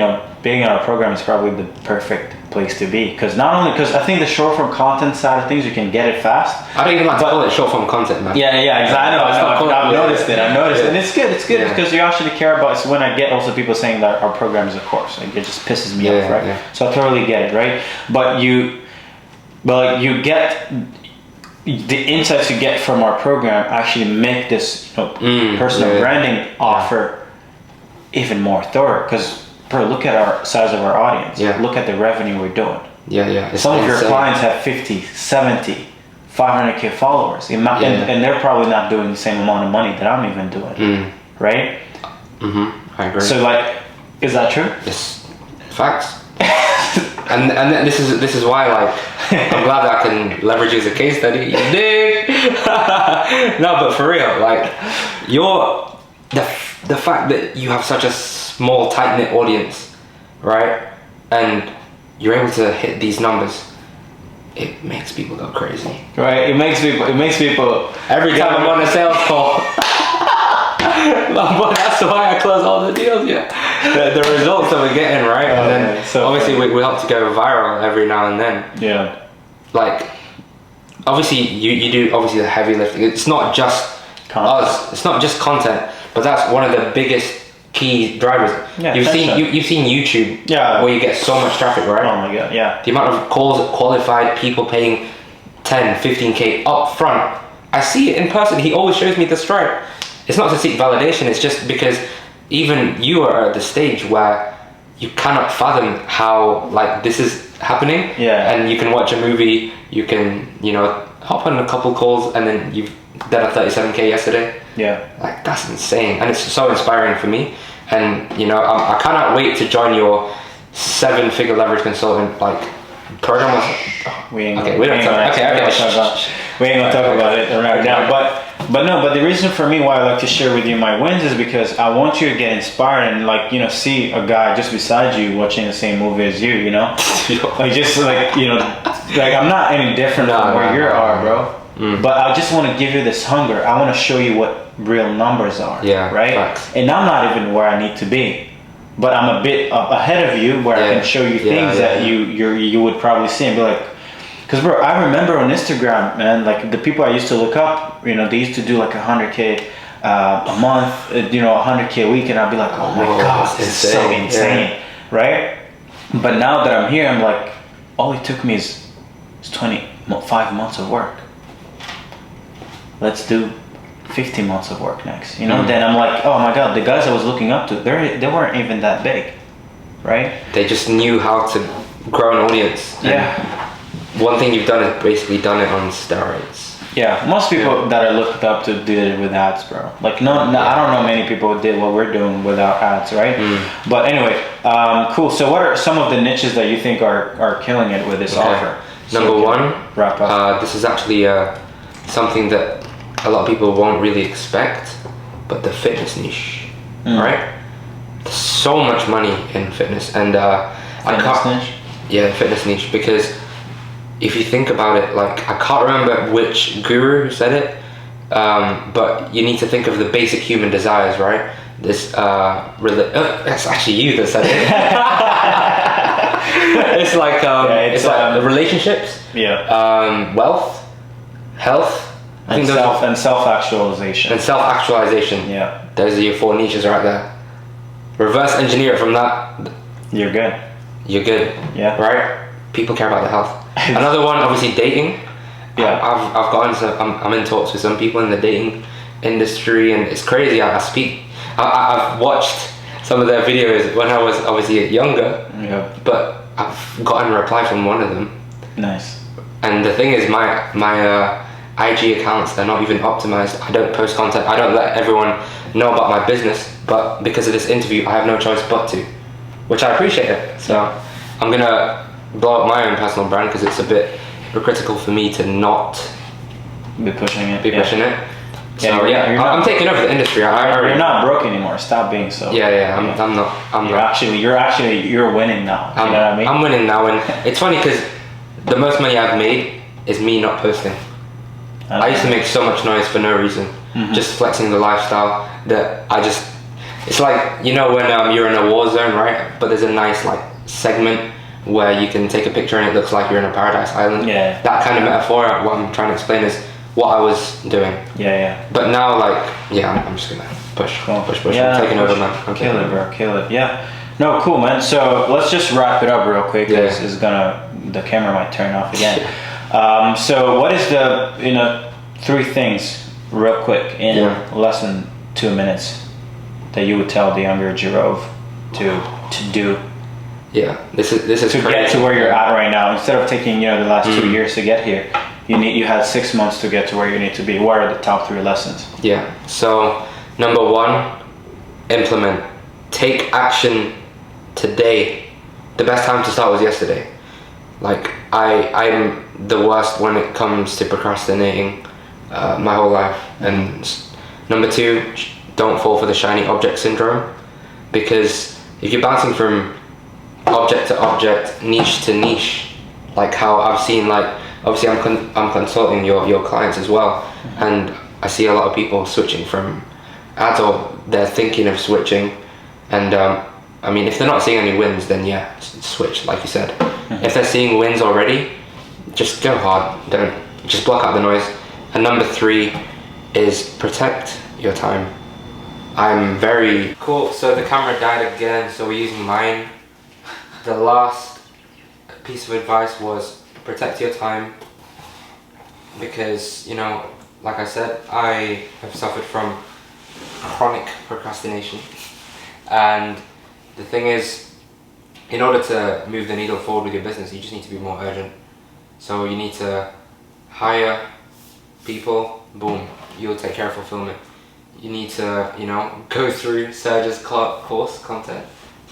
Speaker 2: being on our program is probably the perfect place to be, because I think the short form content side of things, you can get it fast.
Speaker 3: I don't even like to call it short form content, man.
Speaker 2: Exactly. I've noticed it, and it's good because you actually care about. So when I get also people saying that our program is a course, like, it just pisses me off, right? So I totally get it, right? But you get the insights you get from our program actually make this personal branding offer even more thorough, because look at our size of our audience. Look at the revenue we're doing. Some of your clients have 50, 70, 500k followers, and they're probably not doing the same amount of money that I'm even doing, right?
Speaker 3: I agree.
Speaker 2: So like, is that true?
Speaker 3: Yes, facts. and this is why, like, I'm glad that I can leverage you as a case study. You dig? No, but for real, like, the fact that you have such a small, tight-knit audience, right, and you're able to hit these numbers, it makes people go crazy.
Speaker 2: Right, it makes people
Speaker 3: every time I'm on a sales call. But that's why I close all the deals. The results that we're getting, right? And then so obviously we help to go viral every now and then. Like, obviously you do obviously the heavy lifting. It's not just us. It's not just content, but that's one of the biggest key drivers. You've seen YouTube, where you get so much traffic, right?
Speaker 2: Oh my god,
Speaker 3: The amount of calls, qualified people paying 10, 15k up front. I see it in person. He always shows me the stripe. It's not to seek validation, it's just because even you are at the stage where you cannot fathom how, like, this is happening. And you can watch a movie, you can, hop on a couple calls, and then you've done a 37k yesterday. Like, that's insane, and it's so inspiring for me. And I cannot wait to join your 7-figure leverage consultant program.
Speaker 2: We ain't gonna talk about it right now. But the reason for me why I like to share with you my wins is because I want you to get inspired and see a guy just beside you watching the same movie as you. I'm not any different from where you are, bro. But I just want to give you this hunger. I want to show you what real numbers are. Right. Facts. And I'm not even where I need to be, but I'm a bit ahead of you, where I can show you things that you would probably see and be like, because bro, I remember on Instagram, man, like the people I used to look up, they used to do like 100k a month, 100k a week, and I'd be like, oh my god, this is so insane, right? But now that I'm here, I'm like, all it took me is 25 months of work. Let's do 15 months of work next, Then I'm like, oh my god, the guys I was looking up to, they weren't even that big, right?
Speaker 3: They just knew how to grow an audience. One thing you've done is basically done it on steroids.
Speaker 2: Most people that I looked up to did it with ads, bro. Like, I don't know many people who did what we're doing without ads, right? But anyway, cool. So what are some of the niches that you think are killing it with this offer?
Speaker 3: Number one,
Speaker 2: wrap up.
Speaker 3: this is actually something that a lot of people won't really expect, but the fitness niche, right? There's so much money in fitness, and
Speaker 2: fitness niche?
Speaker 3: Fitness niche, because if you think about it, like, I can't remember which guru said it, but you need to think of the basic human desires, right? This, it's actually you that said it. It's like, it's like the relationships, wealth, health,
Speaker 2: and self-actualization.
Speaker 3: And self-actualization.
Speaker 2: Yeah.
Speaker 3: Those are your 4 niches right there. Reverse engineer it from that.
Speaker 2: You're good.
Speaker 3: You're good.
Speaker 2: Yeah.
Speaker 3: Right? People care about the health. Another one, obviously, dating.
Speaker 2: Yeah.
Speaker 3: I've gotten to, I'm in talks with some people in the dating industry, and it's crazy. I've watched some of their videos when I was obviously younger.
Speaker 2: Yeah.
Speaker 3: But I've gotten a reply from one of them.
Speaker 2: Nice.
Speaker 3: And the thing is, my IG accounts, they're not even optimized. I don't post content. I don't let everyone know about my business. But because of this interview, I have no choice but to, which I appreciate it. So I'm gonna blow up my own personal brand because it's a bit hypocritical for me to not
Speaker 2: be pushing it.
Speaker 3: So I'm taking over the industry.
Speaker 2: You're not broke anymore. Stop being so.
Speaker 3: I'm not.
Speaker 2: You're winning now. You know what I mean?
Speaker 3: I'm winning now, and it's funny because the most money I've made is me not posting. I used to make so much noise for no reason, just flexing the lifestyle that it's like, you know, when you're in a war zone, right? But there's a nice like segment where you can take a picture and it looks like you're in a paradise island.
Speaker 2: Yeah.
Speaker 3: That kind of metaphor, what I'm trying to explain is what I was doing.
Speaker 2: Yeah.
Speaker 3: But now, like, I'm just gonna push.
Speaker 2: Yeah,
Speaker 3: I'm taking over, man.
Speaker 2: Kill it, bro. Kill it. Yeah. No, cool, man. So let's just wrap it up real quick.
Speaker 3: Yeah.
Speaker 2: The camera might turn off again. So what is the 3 things real quick in less than 2 minutes that you would tell the younger Jirov to do?
Speaker 3: Yeah, this is
Speaker 2: to
Speaker 3: crazy.
Speaker 2: Get to where you're at right now. Instead of taking the last 2 years to get here, you had 6 months to get to where you need to be. What are the top 3 lessons?
Speaker 3: Yeah. So number 1, implement. Take action today. The best time to start was yesterday. Like I'm the worst when it comes to procrastinating my whole life. And number 2, don't fall for the shiny object syndrome, because if you're bouncing from object to object, niche to niche, like how I've seen, like obviously I'm consulting your clients as well, and I see a lot of people switching from ads, or they're thinking of switching, and I mean, if they're not seeing any wins, then switch, like you said. If they're seeing wins already, just go hard. Don't just block out the noise. And number 3 is protect your time. I'm very cool. So the camera died again, so we're using mine. The last piece of advice was protect your time, because, you know, like I said, I have suffered from chronic procrastination, and the thing is, in order to move the needle forward with your business, you just need to be more urgent. So you need to hire people, boom, you'll take care of fulfillment. You need to, go through Serge's course content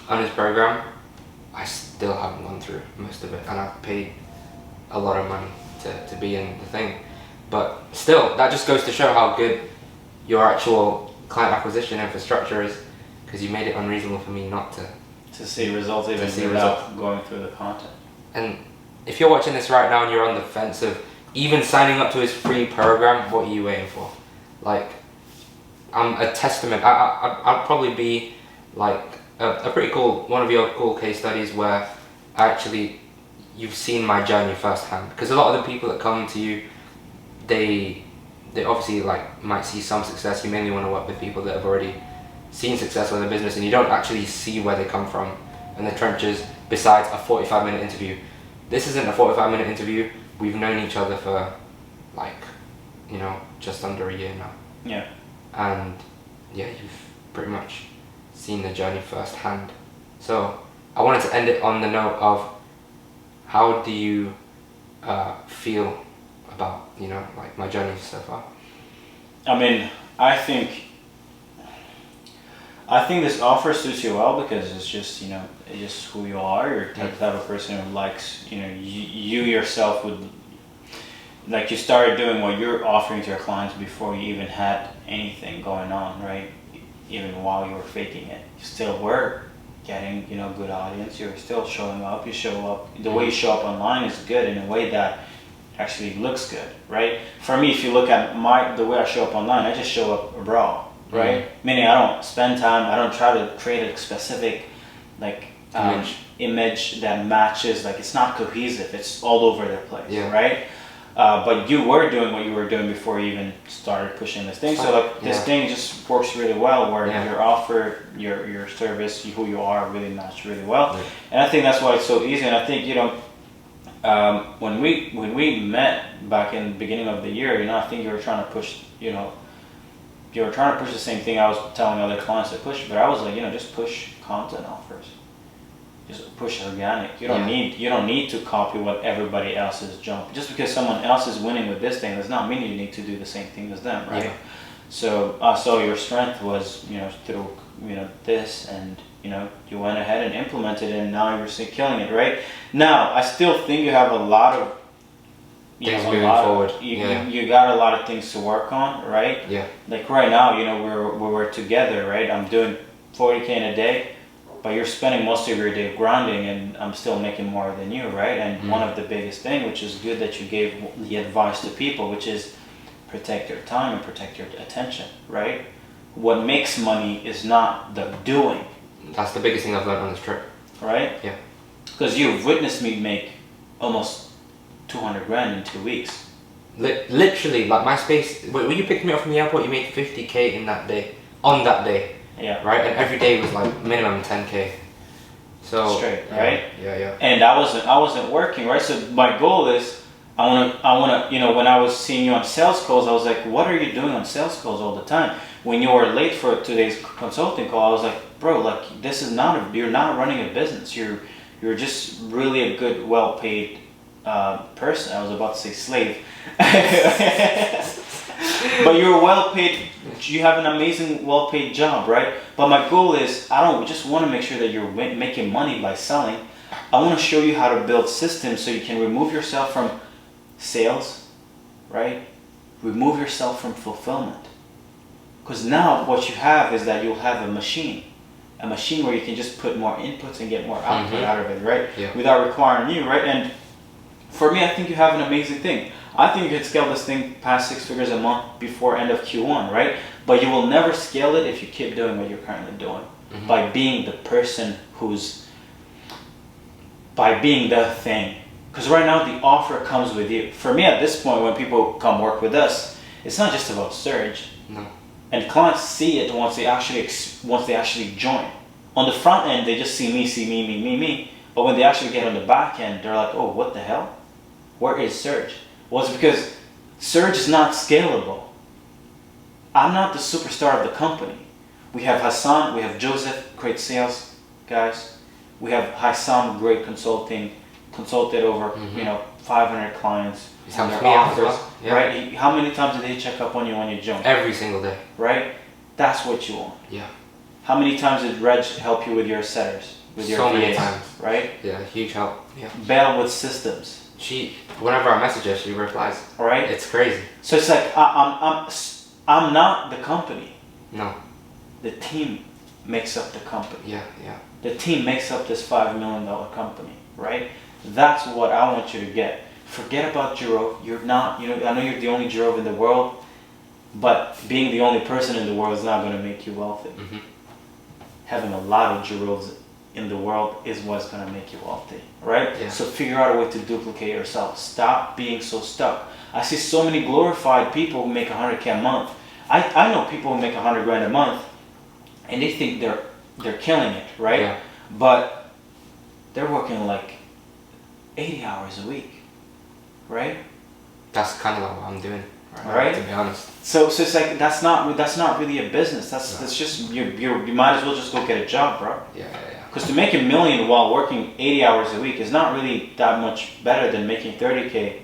Speaker 3: on his program. I still haven't gone through most of it, and I've paid a lot of money to be in the thing. But still, that just goes to show how good your actual client acquisition infrastructure is, because you made it unreasonable for me not to
Speaker 2: see results without going through the content.
Speaker 3: And if you're watching this right now and you're on the fence of even signing up to his free program, what are you waiting for? Like, I'm a testament. I'd probably be like a pretty cool, one of your cool case studies where actually you've seen my journey firsthand. Because a lot of the people that come to you, they obviously like might see some success. You mainly want to work with people that have already seen success with their business, and you don't actually see where they come from in the trenches besides a 45-minute interview. This isn't a 45-minute interview. We've known each other for like, just under a year now.
Speaker 2: Yeah.
Speaker 3: And you've pretty much seen the journey firsthand. So I wanted to end it on the note of, how do you feel about, like my journey so far?
Speaker 2: I mean, I think this offer suits you well, because it's just, it's just who you are. You're the type of person who likes, you yourself would, like, you started doing what you're offering to your clients before you even had anything going on, right? Even while you were faking it, you still were getting, you know, good audience. You're still showing up. You show up. The way you show up online is good in a way that actually looks good, right? For me, if you look at the way I show up online, I just show up raw, right? Meaning I don't spend time. I don't try to create a specific like image that matches. Like it's not cohesive. It's all over the place, right? But you were doing what you were doing before you even started pushing this thing. So like this thing just works really well, where your offer, your service, who you are, really match really well. And I think that's why it's so easy. And I think, you know, when we met back in the beginning of the year, you know, I think you were trying to push, you know, you were trying to push the same thing I was telling other clients to push. But I was like, you know, just push content offers. Just push organic. You don't need to copy what everybody else is jumping. Just because someone else is winning with this thing does not mean you need to do the same thing as them, right? So your strength was, you know, through, you know, this, and you know, you went ahead and implemented it, and now you're killing it, right? Now I still think you have a lot of
Speaker 3: things moving forward.
Speaker 2: You got a lot of things to work on, right? Yeah. Like right now, you know, we're together, right? I'm doing 40K in a day. But you're spending most of your day grinding, and I'm still making more than you, right? And one of the biggest thing, which is good that you gave the advice to people, which is protect your time and protect your attention, right? What makes money is not the doing.
Speaker 3: That's the biggest thing I've learned on this trip.
Speaker 2: Right?
Speaker 3: Yeah.
Speaker 2: Because you've witnessed me make almost 200 grand in 2 weeks.
Speaker 3: Literally, like my space, when you picked me up from the airport, you made 50K in that day, on that day. Yeah. Right, and every day was like minimum 10K. So
Speaker 2: straight, right?
Speaker 3: Yeah.
Speaker 2: And I wasn't working, right? So my goal is, I wanna, you know, when I was seeing you on sales calls, I was like, what are you doing on sales calls all the time? When you were late for today's consulting call, I was like, bro, like this is not you're not running a business. You're just really a good, well-paid person. I was about to say slave. But you're well paid, you have an amazing well paid job, right? But my goal is, I don't just want to make sure that you're making money by selling. I want to show you how to build systems so you can remove yourself from sales, right? Remove yourself from fulfillment. Because now what you have is that you'll have a machine where you can just put more inputs and get more output out of it, right? Yeah. Without requiring you, right? And for me, I think you have an amazing thing. I think you could scale this thing past 6 figures a month before end of Q1, right? But you will never scale it if you keep doing what you're currently doing. By being the person by being the thing. Because right now the offer comes with you. For me at this point, when people come work with us, it's not just about Serge. No. And clients see it once they actually join. On the front end, they just see me. But when they actually get on the back end, they're like, oh, what the hell? Where is Serge? Well, it's because Serge is not scalable. I'm not the superstar of the company. We have Hassan, we have Joseph, great sales guys. We have Hassan, great consulted over 500 clients.
Speaker 3: He's helped me out as well.
Speaker 2: Yeah. Right? How many times did they check up on you when you joined?
Speaker 3: Every single day.
Speaker 2: Right? That's what you want.
Speaker 3: Yeah.
Speaker 2: How many times did Reg help you with your setters? With your
Speaker 3: so
Speaker 2: VAs,
Speaker 3: many times.
Speaker 2: Right?
Speaker 3: Yeah, huge help. Yeah.
Speaker 2: Belle with systems.
Speaker 3: Whenever I message her, she replies.
Speaker 2: Right?
Speaker 3: It's crazy.
Speaker 2: So it's like I'm not the company.
Speaker 3: No.
Speaker 2: The team makes up the company.
Speaker 3: Yeah.
Speaker 2: The team makes up this $5 million company, right? That's what I want you to get. Forget about Jirov. You're not, I know you're the only Jirov in the world, but being the only person in the world is not going to make you wealthy. Having a lot of Jirovs in the world is what's going to make you wealthy, right? Yeah. So figure out a way to duplicate yourself. Stop being so stuck. I see so many glorified people who make 100K a month. I know people who make 100 grand a month, and they think they're killing it, right? Yeah. But they're working like 80 hours a week, right?
Speaker 3: That's kind of like what I'm doing,
Speaker 2: right?
Speaker 3: To be honest.
Speaker 2: So it's like that's not really a business. That's just you might as well just go get a job, bro.
Speaker 3: Yeah.
Speaker 2: Because to make $1 million while working 80 hours a week is not really that much better than making 30K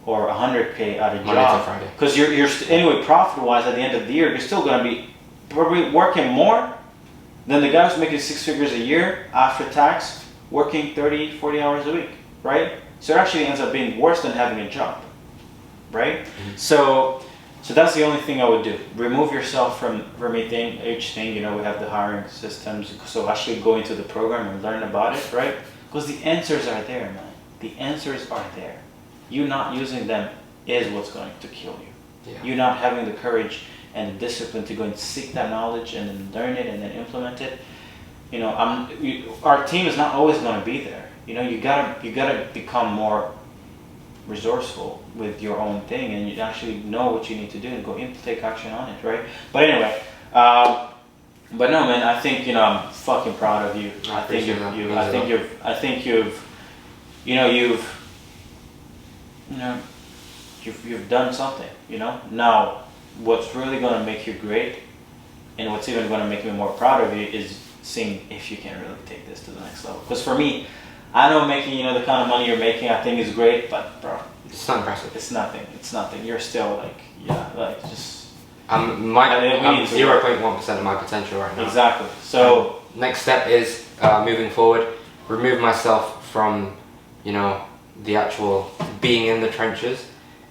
Speaker 2: or 100K at a job. Because you're anyway, profit-wise at the end of the year, you're still going to be probably working more than the guy who's making 6 figures a year after tax, working 30, 40 hours a week, right? So it actually ends up being worse than having a job, right? So So that's the only thing I would do. Remove yourself from each thing. You know, we have the hiring systems. So actually go into the program and learn about it, right? Because the answers are there, man. The answers are there. You not using them is what's going to kill you.
Speaker 3: Yeah.
Speaker 2: You not having the courage and the discipline to go and seek that knowledge and then learn it and then implement it. You know, our team is not always going to be there. You know, you gotta become more resourceful with your own thing, and you actually know what you need to do and go in, take action on it, right? But anyway, but no, man, I think, you know, I'm fucking proud of you. I think you've done something. You know, now what's really gonna make you great, and what's even gonna make me more proud of you is seeing if you can really take this to the next level. Because for me, I know making, you know, the kind of money you're making, I think is great, but bro,
Speaker 3: It's not impressive.
Speaker 2: it's nothing. It's nothing. You're still like, yeah, like just
Speaker 3: I'm
Speaker 2: we need to
Speaker 3: 0.1% of my potential right now.
Speaker 2: exactly. So
Speaker 3: Next step is moving forward, remove myself from, you know, the actual being in the trenches,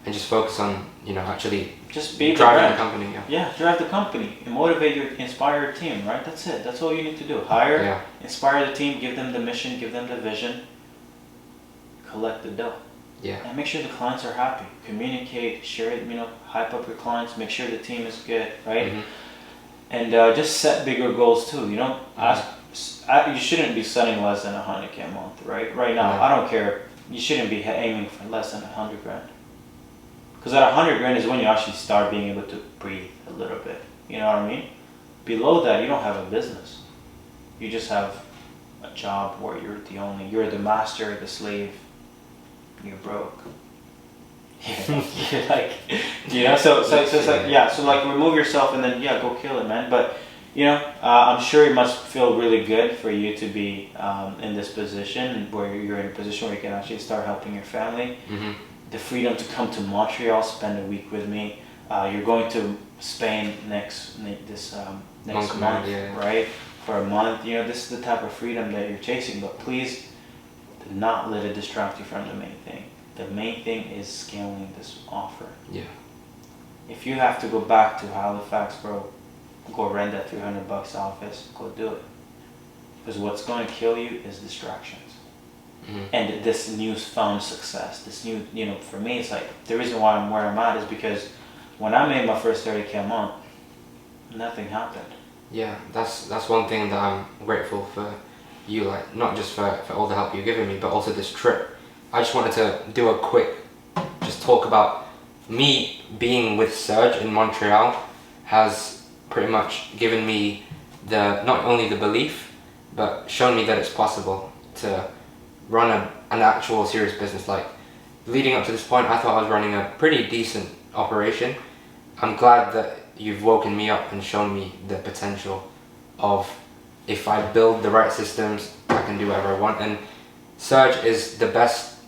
Speaker 3: and just focus on, you know, actually
Speaker 2: just be the
Speaker 3: driving
Speaker 2: brand.
Speaker 3: the company. Yeah.
Speaker 2: Yeah, drive the company and inspire your team, right? That's it. That's all you need to do. Hire,
Speaker 3: Yeah.
Speaker 2: inspire the team, give them the mission, give them the vision, collect the dough.
Speaker 3: Yeah.
Speaker 2: And make sure the clients are happy. Communicate, share it, you know, hype up your clients, make sure the team is good, right?
Speaker 3: Mhm.
Speaker 2: And just set bigger goals too. You know, you shouldn't be setting less than 100K a month, right? Right now,
Speaker 3: No.
Speaker 2: I don't care. You shouldn't be aiming for less than 100 grand. Because at 100 grand is when you actually start being able to breathe a little bit. You know what I mean? Below that, you don't have a business. You just have a job where you're the master, the slave. You're broke. You're like, you know. So it's like, yeah. So like, remove yourself and then go kill it, man. But you know, I'm sure it must feel really good for you to be in this position where you're in a position where you can actually start helping your family.
Speaker 3: Mm-hmm.
Speaker 2: The freedom to come to Montreal, spend a week with me. You're going to Spain next month,
Speaker 3: yeah.
Speaker 2: right? For a month. You know, this is the type of freedom that you're chasing. But please, do not let it distract you from the main thing. The main thing is scaling this offer.
Speaker 3: Yeah.
Speaker 2: If you have to go back to Halifax, bro, go rent that $300 office. Go do it. Because what's going to kill you is distractions.
Speaker 3: Mm-hmm.
Speaker 2: And this newfound success, this new, you know, for me, it's like the reason why I'm where I'm at is because when I made my first 30K a month, nothing happened.
Speaker 3: Yeah, that's one thing that I'm grateful for you, like, not just for all the help you've given me, but also this trip. I just wanted to do a quick, just talk about me being with Serge in Montreal has pretty much given me not only the belief, but shown me that it's possible to run an actual serious business. Like, leading up to this point, I thought I was running a pretty decent operation. I'm glad that you've woken me up and shown me the potential of, if I build the right systems, I can do whatever I want. And Serge is the best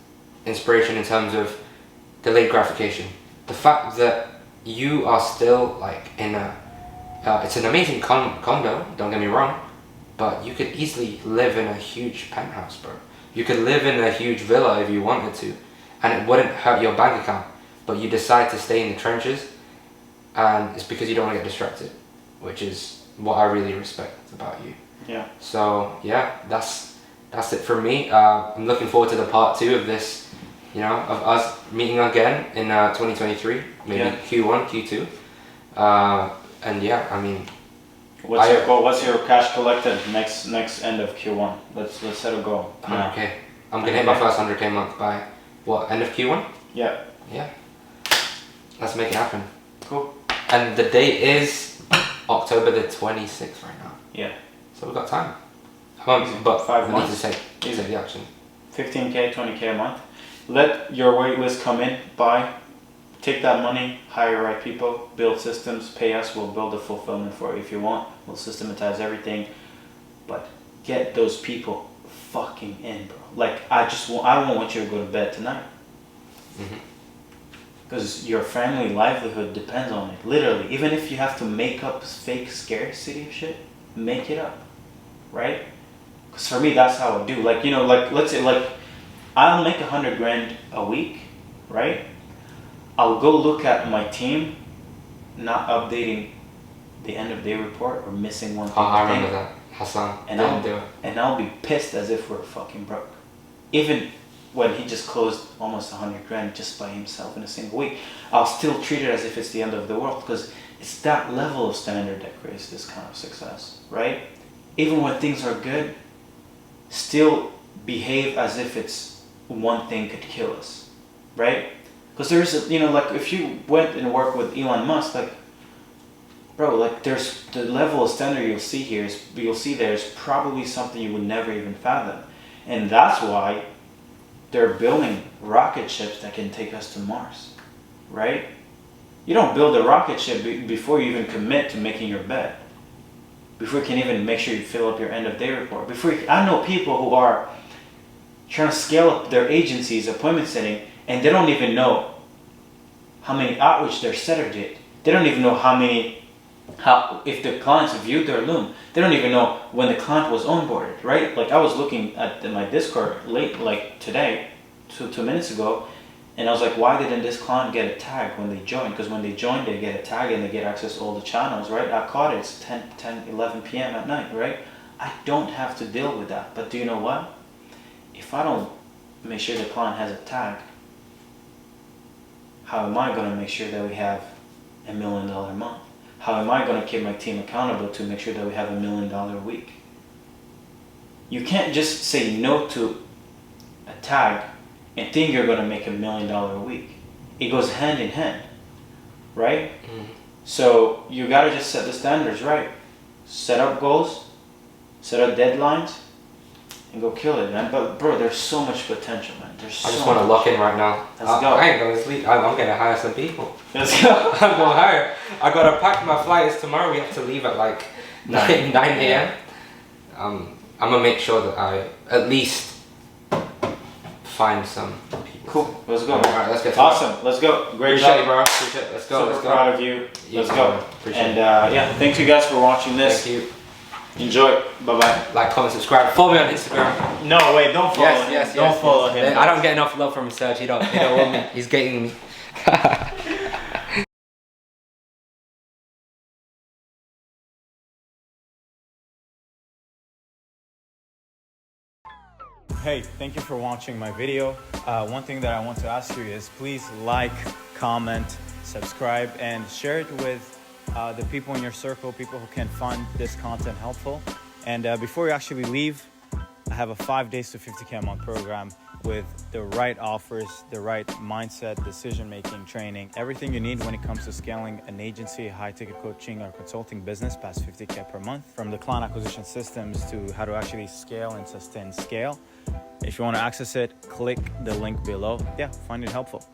Speaker 3: inspiration in terms of delayed gratification. The fact that you are still like in it's an amazing condo, don't get me wrong, but you could easily live in a huge penthouse, bro. You could live in a huge villa if you wanted to, and it wouldn't hurt your bank account, but you decide to stay in the trenches, and it's because you don't want to get distracted, which is what I really respect about you.
Speaker 2: Yeah.
Speaker 3: So yeah, that's it for me. I'm looking forward to the part 2 of this, you know, of us meeting again in 2023, maybe Q1, Q2. And yeah, I mean,
Speaker 2: what's your goal? What's your cash collected next end of Q1? Let's set a goal.
Speaker 3: 100K. I'm gonna hit my first 100K month by what, end of Q1?
Speaker 2: Yeah.
Speaker 3: Yeah. Let's make it happen.
Speaker 2: Cool.
Speaker 3: And the date is October the 26th right now.
Speaker 2: Yeah.
Speaker 3: So we've got time. But
Speaker 2: 5
Speaker 3: we
Speaker 2: months.
Speaker 3: need to take the action.
Speaker 2: 15K, 20K a month. Let your wait list come in, take that money, hire right people, build systems, pay us, we'll build the fulfillment for you if you want. We'll systematize everything. But get those people fucking in, bro. Like, I don't want you to go to bed tonight. Because your family livelihood depends on it, literally. Even if you have to make up fake scarcity shit, make it up, right? Because for me, that's how I do. Like, you know, like, let's say, like, I'll make 100 grand a week, right? I'll go look at my team not updating the end of day report or missing one thing.
Speaker 3: I remember that. Hassan didn't do it.
Speaker 2: And I'll be pissed as if we're fucking broke. Even when he just closed almost 100 grand just by himself in a single week, I'll still treat it as if it's the end of the world, because it's that level of standard that creates this kind of success, right? Even when things are good, still behave as if it's one thing could kill us, right? Because there's a, you know, like if you went and worked with Elon Musk, like, bro, like there's the level of standard you'll see here is, you'll see there's probably something you would never even fathom. And that's why they're building rocket ships that can take us to Mars, right? You don't build a rocket ship before you even commit to making your bed. Before you can even make sure you fill up your end of day report. I know people who are trying to scale up their agencies, appointment setting, and they don't even know how many outreach their setter did. They don't even know if the clients viewed their loom. They don't even know when the client was onboarded, right? Like I was looking at my Discord late, like today, 2 minutes ago, and I was like, why didn't this client get a tag when they joined? Because when they join, they get a tag and they get access to all the channels, right? I caught it, it's 11 p.m. at night, right? I don't have to deal with that. But do you know what? If I don't make sure the client has a tag, how am I going to make sure that we have $1 million a month? How am I going to keep my team accountable to make sure that we have $1 million a week? You can't just say no to a tag and think you're going to make $1 million a week. It goes hand in hand, right? So you got to just set the standards right. Set up goals, set up deadlines, and go kill it, man. But bro, there's so much potential, man.
Speaker 3: I just want to lock in right now.
Speaker 2: Let's go.
Speaker 3: I ain't going to sleep. I'm going to hire some people.
Speaker 2: Let's go.
Speaker 3: I'm going to hire. I got to pack my flights tomorrow. We have to leave at like 9 a.m. I'm going to make sure that I at least find some people.
Speaker 2: Cool. Let's go.
Speaker 3: All right, let's get
Speaker 2: awesome. Let's go. Great
Speaker 3: Appreciate
Speaker 2: job,
Speaker 3: it, bro. Appreciate it. Let's go.
Speaker 2: Super
Speaker 3: Let's go.
Speaker 2: proud of you. Let's go.
Speaker 3: Appreciate
Speaker 2: And
Speaker 3: it.
Speaker 2: yeah, thank you guys for watching this.
Speaker 3: Thank you.
Speaker 2: Enjoy. Bye bye.
Speaker 3: Like, comment, subscribe. Follow me on Instagram.
Speaker 2: No, wait, don't follow him.
Speaker 3: Yes.
Speaker 2: Don't follow him.
Speaker 3: I don't get enough love from Serge. He don't want me. He's getting me.
Speaker 4: Hey, thank you for watching my video. One thing that I want to ask you is please like, comment, subscribe, and share it with the people in your circle, people who can find this content helpful. And before you actually leave, I have a 5 days to 50K a month program with the right offers, the right mindset, decision-making, training, everything you need when it comes to scaling an agency, high-ticket coaching or consulting business past 50K per month, from the client acquisition systems to how to actually scale and sustain scale. If you want to access it, click the link below. Yeah, find it helpful.